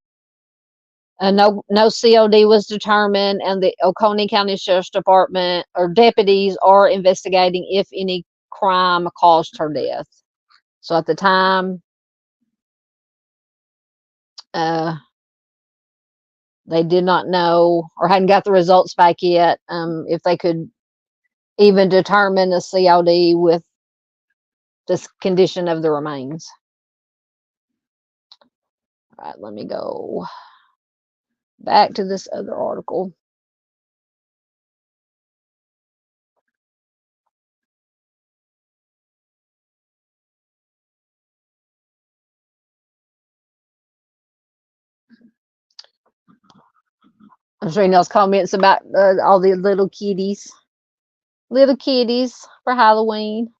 No COD was determined, and the Oconee County Sheriff's Department or deputies are investigating if any crime caused her death. So at the time, they did not know or hadn't got the results back yet if they could even determine a COD with the condition of the remains. All right, let me go back to this other article. I'm sure y'all's comments about all the little kitties for Halloween.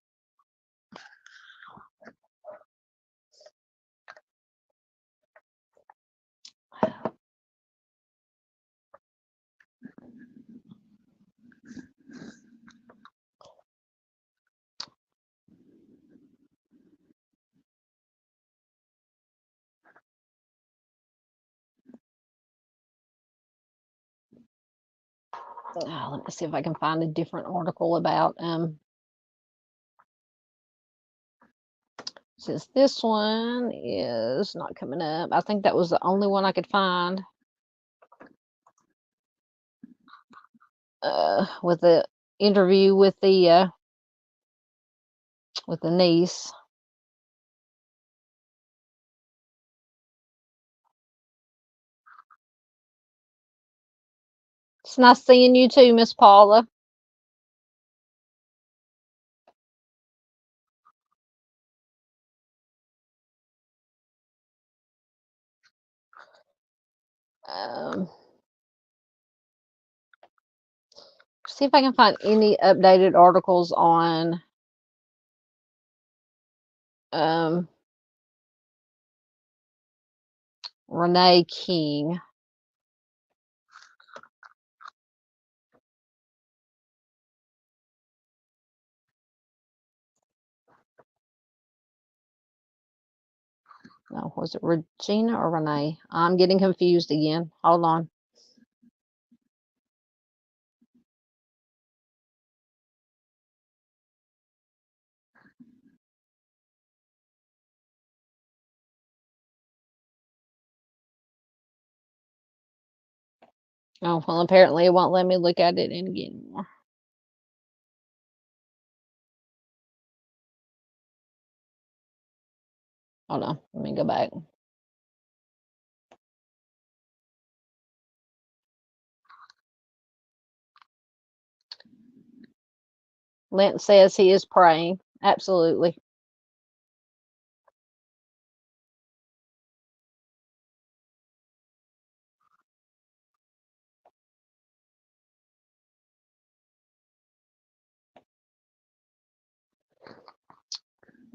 Let me see if I can find a different article about since this one is not coming up. I think that was the only one I could find with the interview with the niece. It's nice seeing you too, Miss Paula. See if I can find any updated articles on Renee King. No, was it Regina or Renee? I'm getting confused again. Hold on. Oh, well, apparently it won't let me look at it anymore. Hold on. Let me go back. Lent says he is praying. Absolutely.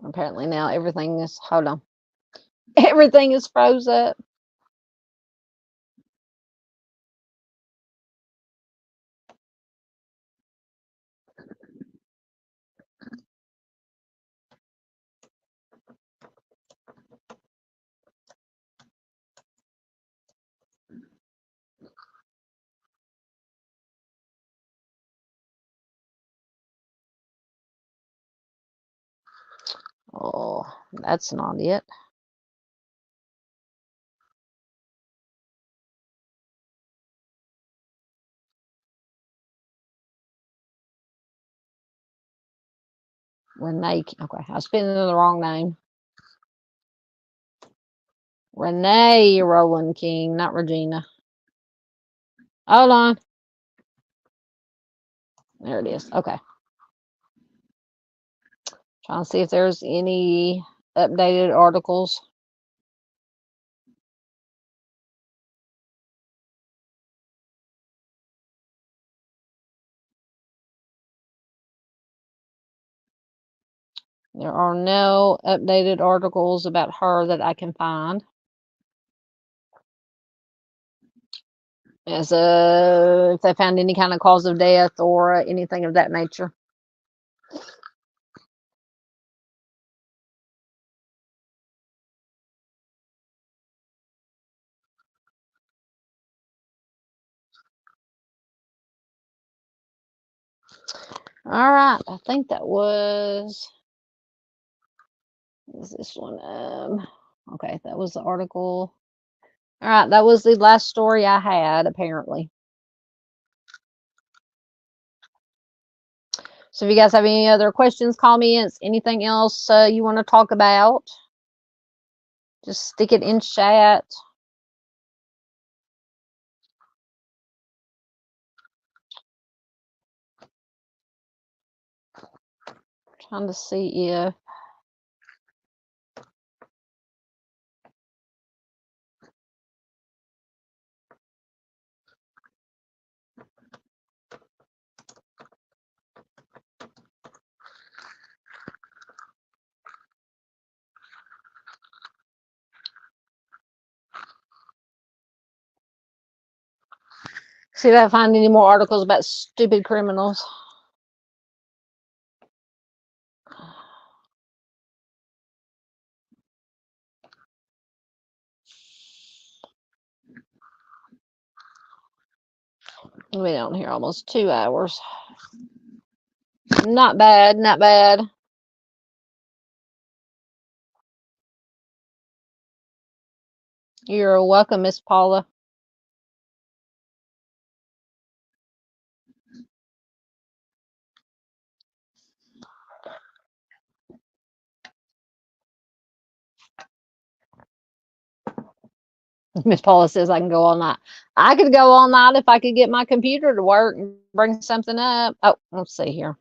Apparently now everything is, hold on. Everything is froze up. Oh, that's not it. Renee, okay, I was spelling the wrong name. Renee Rowland King, not Regina. Hold on. There it is. Okay. Trying to see if there's any updated articles. There are no updated articles about her that I can find. As if they found any kind of cause of death or anything of that nature. All right, I think that was, is this one? Okay, that was the article. All right, that was the last story I had, apparently. So if you guys have any other questions, comments, anything else you want to talk about, just stick it in chat. Trying to see if see if I find any more articles about stupid criminals. We've been on here almost 2 hours. Not bad, not bad. You're welcome, Miss Paula. Miss Paula says I can go all night. I could go all night if I could get my computer to work and bring something up. Oh, let's see here.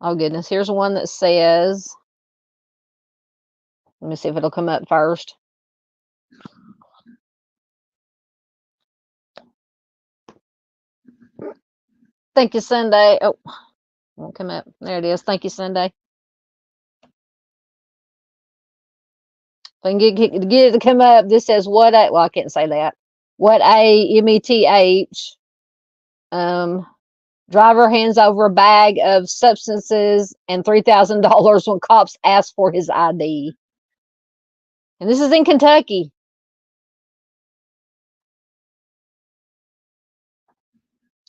Oh goodness, here's one that says, let me see if it'll come up first. Thank you, Sunday. Oh, won't come up. There it is. Thank you, Sunday. If I can get it to come up, this says what a, well, I can't say that. What a METH. Driver hands over a bag of substances and $3,000 when cops ask for his ID. And this is in Kentucky.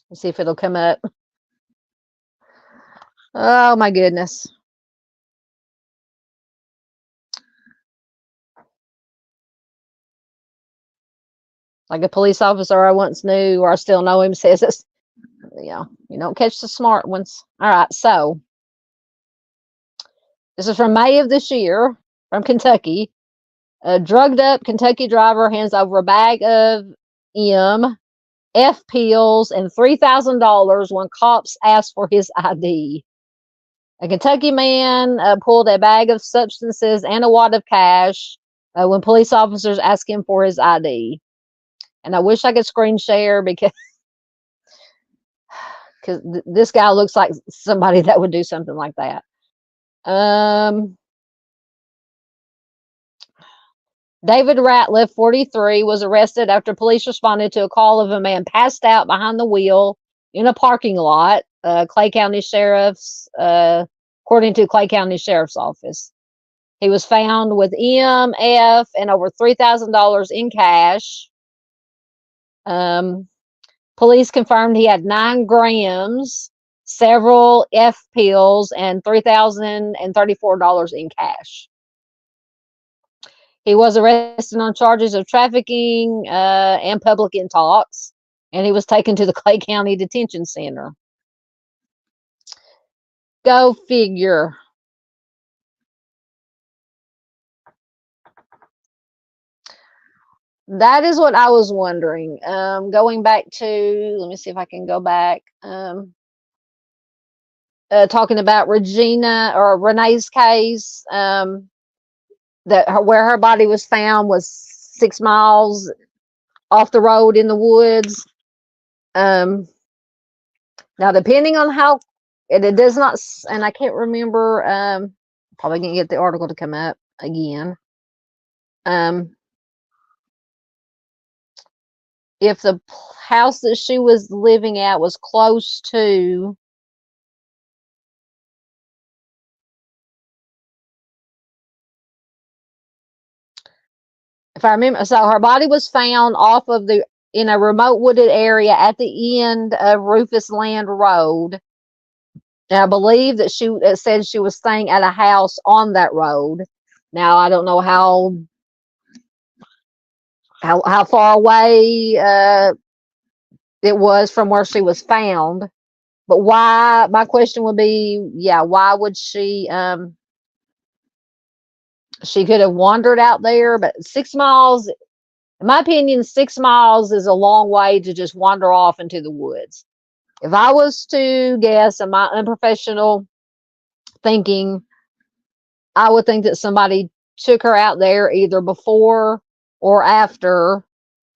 Let's see if it'll come up. Oh my goodness. Like a police officer I once knew, or I still know him, says it's, you don't catch the smart ones. All right, so this is from May of this year from Kentucky. A drugged up Kentucky driver hands over a bag of F pills and $3,000 when cops ask for his ID. A Kentucky man pulled a bag of substances and a wad of cash when police officers asked him for his ID. And I wish I could screen share because because this guy looks like somebody that would do something like that. David Ratliff, 43, was arrested after police responded to a call of a man passed out behind the wheel in a parking lot. Clay County Sheriff's, according to Clay County Sheriff's Office. He was found with EMF and over $3,000 in cash. Police confirmed he had 9 grams, several F pills, and $3,034 in cash. He was arrested on charges of trafficking and public intox, and he was taken to the Clay County Detention Center. Go figure. That is what I was wondering. Going back to, let me see if I can go back. Talking about Regina or Renee's case, where her body was found was 6 miles off the road in the woods. Now, depending on how it does not, and I can't remember. Probably gonna get the article to come up again. If the house that she was living at was close to, if I remember, so her body was found in a remote wooded area at the end of Rufus Land Road. And I believe that it said she was staying at a house on that road. Now, I don't know how far away it was from where she was found, but why? My question would be, why would she? She could have wandered out there, but 6 miles, in my opinion, 6 miles is a long way to just wander off into the woods. If I was to guess, in my unprofessional thinking, I would think that somebody took her out there either before or after.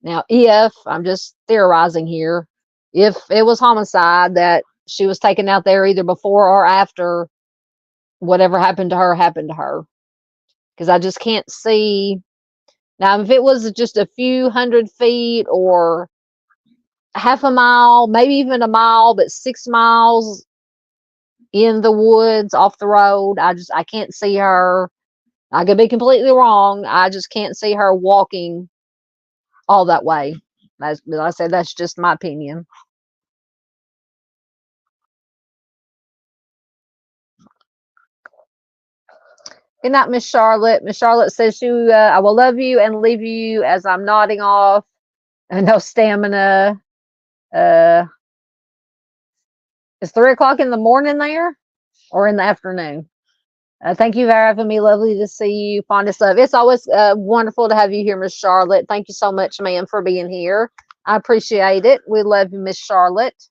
Now, if I'm just theorizing here, if it was homicide, that she was taken out there either before or after whatever happened to her happened to her. Because I just can't see. Now, if it was just a few 100 feet or half a mile, maybe even a mile, but 6 miles in the woods off the road, I can't see her. I could be completely wrong. I just can't see her walking all that way. Like I said, that's just my opinion. Good night, Miss Charlotte. Miss Charlotte says I will love you and leave you as I'm nodding off. No stamina. It's 3 o'clock in the morning there, or in the afternoon. Thank you for having me. Lovely to see you. Fondest love. It's always wonderful to have you here, Miss Charlotte. Thank you so much, ma'am, for being here. I appreciate it. We love you, Miss Charlotte.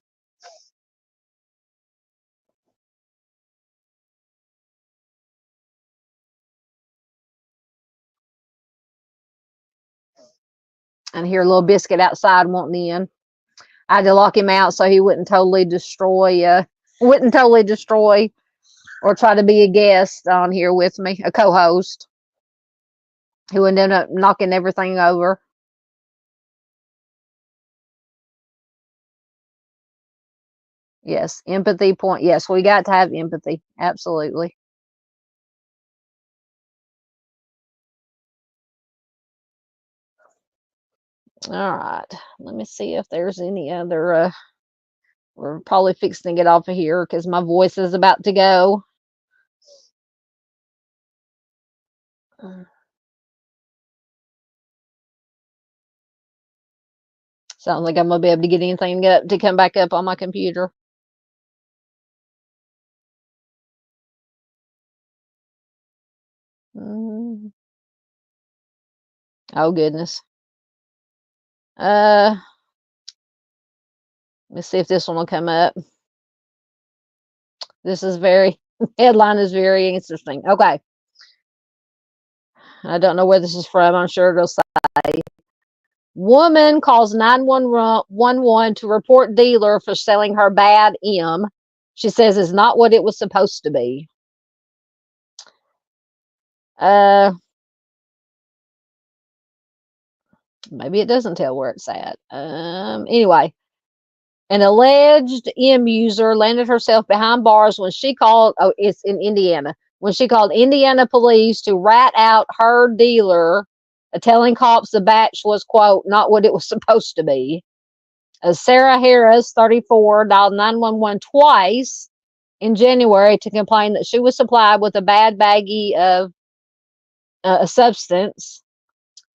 And here, little biscuit outside wanting in. I had to lock him out so he wouldn't totally destroy or try to be a guest on here with me, a co-host. He would end up knocking everything over. Yes, empathy point. Yes, we got to have empathy. Absolutely. All right. Let me see if there's any other. We're probably fixing to get off of here because my voice is about to go. Sounds like I'm gonna be able to get anything to come back up on my computer. Oh goodness. Let's see if this one will come up. This is headline is very interesting. Okay. I don't know where this is from. I'm sure it'll say Woman calls 911 to report dealer for selling her bad M. She says it's not what it was supposed to be. Maybe it doesn't tell where it's at. Anyway, an alleged M user landed herself behind bars when she called, oh, it's in Indiana, when she called Indiana police to rat out her dealer, telling cops the batch was, quote, not what it was supposed to be. Sarah Harris, 34, dialed 911 twice in January to complain that she was supplied with a bad baggie of a substance,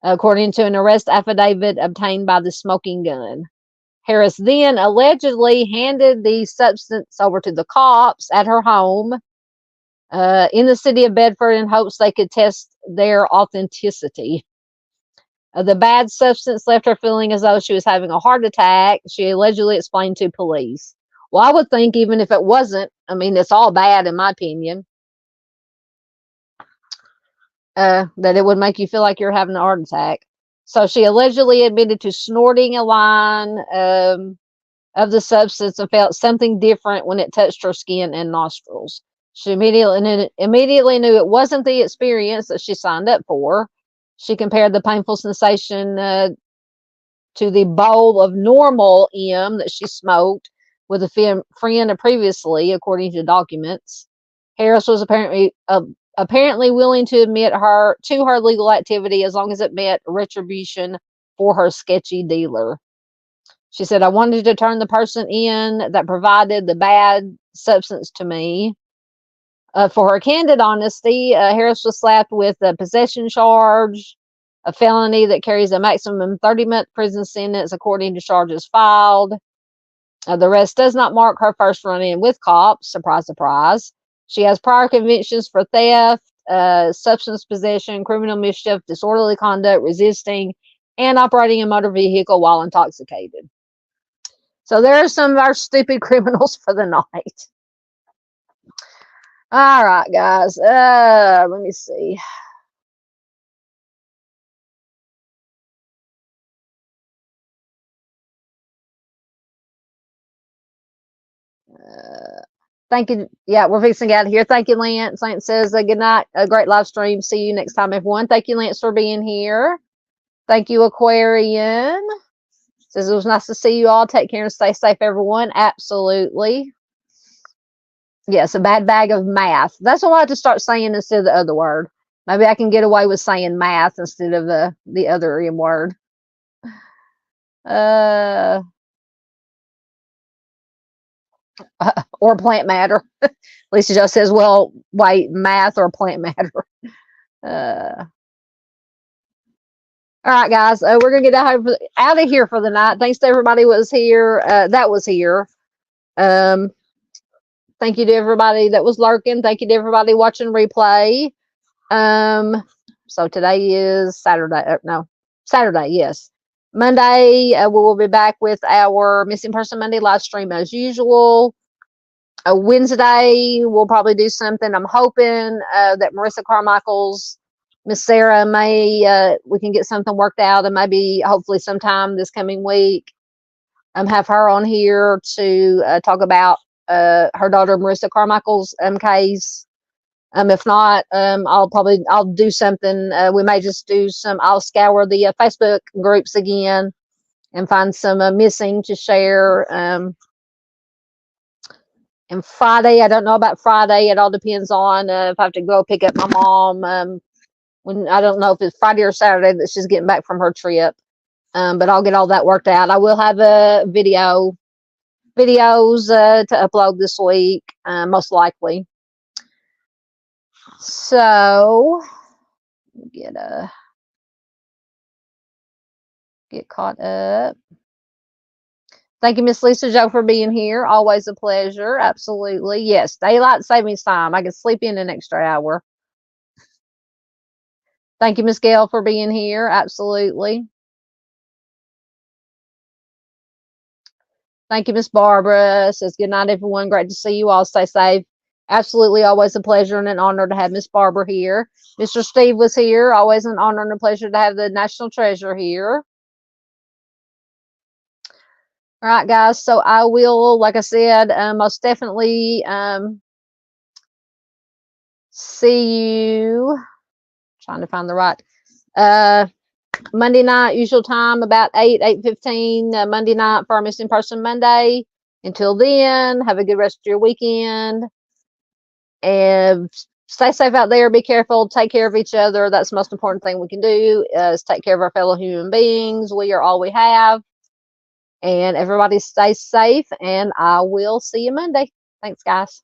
according to an arrest affidavit obtained by the Smoking Gun. Harris then allegedly handed the substance over to the cops at her home in the city of Bedford in hopes they could test their authenticity. The bad substance left her feeling as though she was having a heart attack, she allegedly explained to police. Well, I would think even if it wasn't, I mean, it's all bad in my opinion, that it would make you feel like you're having a heart attack. So she allegedly admitted to snorting a line of the substance and felt something different when it touched her skin and nostrils. She immediately knew it wasn't the experience that she signed up for. She compared the painful sensation to the bowl of normal M that she smoked with a friend previously, according to documents. Harris was apparently willing to admit her legal activity as long as it met retribution for her sketchy dealer. She said, I wanted to turn the person in that provided the bad substance to me. For her candid honesty, Harris was slapped with a possession charge, a felony that carries a maximum 30-month prison sentence, according to charges filed. The arrest does not mark her first run-in with cops. Surprise, surprise. She has prior convictions for theft, substance possession, criminal mischief, disorderly conduct, resisting, and operating a motor vehicle while intoxicated. So there are some of our stupid criminals for the night. All right, guys. Let me see. Thank you. Yeah, we're fixing to get out of here. Thank you, Lance. Lance says, good night. A great live stream. See you next time, everyone. Thank you, Lance, for being here. Thank you, Aquarian. Says it was nice to see you all. Take care and stay safe, everyone. Absolutely. Yes, a bad bag of math. That's what I have to start saying instead of the other word. Maybe I can get away with saying math instead of the other M word. Or plant matter. Lisa just says, well, wait, math or plant matter. All right, guys, we're going to get out of here for the night. Thanks to everybody who was here. That was here. Thank you to everybody that was lurking. Thank you to everybody watching replay. So today is Saturday. Saturday, yes. Monday, we will be back with our Missing Person Monday live stream as usual. Wednesday, we'll probably do something. I'm hoping that Marissa Carmichael's Miss Sarah may, we can get something worked out, and maybe hopefully sometime this coming week, have her on here to talk about her daughter Marissa Carmichael's case. If not, I'll do something. We may just do I'll scour the Facebook groups again and find some missing to share. And Friday, I don't know about Friday. It all depends on if I have to go pick up my mom. When I don't know if it's Friday or Saturday that she's getting back from her trip. But I'll get all that worked out. I will have a videos to upload this week, most likely. So get caught up. Thank you, Miss Lisa Joe, for being here. Always a pleasure. Absolutely. Yes, daylight savings time. I can sleep in an extra hour. Thank you, Miss Gail, for being here. Absolutely. Thank you, Miss Barbara. Says good night, everyone. Great to see you all. Stay safe. Absolutely, always a pleasure and an honor to have Miss Barbara here. Mr. Steve was here. Always an honor and a pleasure to have the National Treasure here. All right, guys. So I will, like I said, most definitely see you. Trying to find the right Monday night, usual time, about 8:15 Monday night for our Missing Person Monday. Until then, have a good rest of your weekend. And stay safe out there. Be careful. Take care of each other. That's the most important thing we can do, is take care of our fellow human beings. We are all we have. And everybody stay safe. And I will see you Monday. Thanks, guys.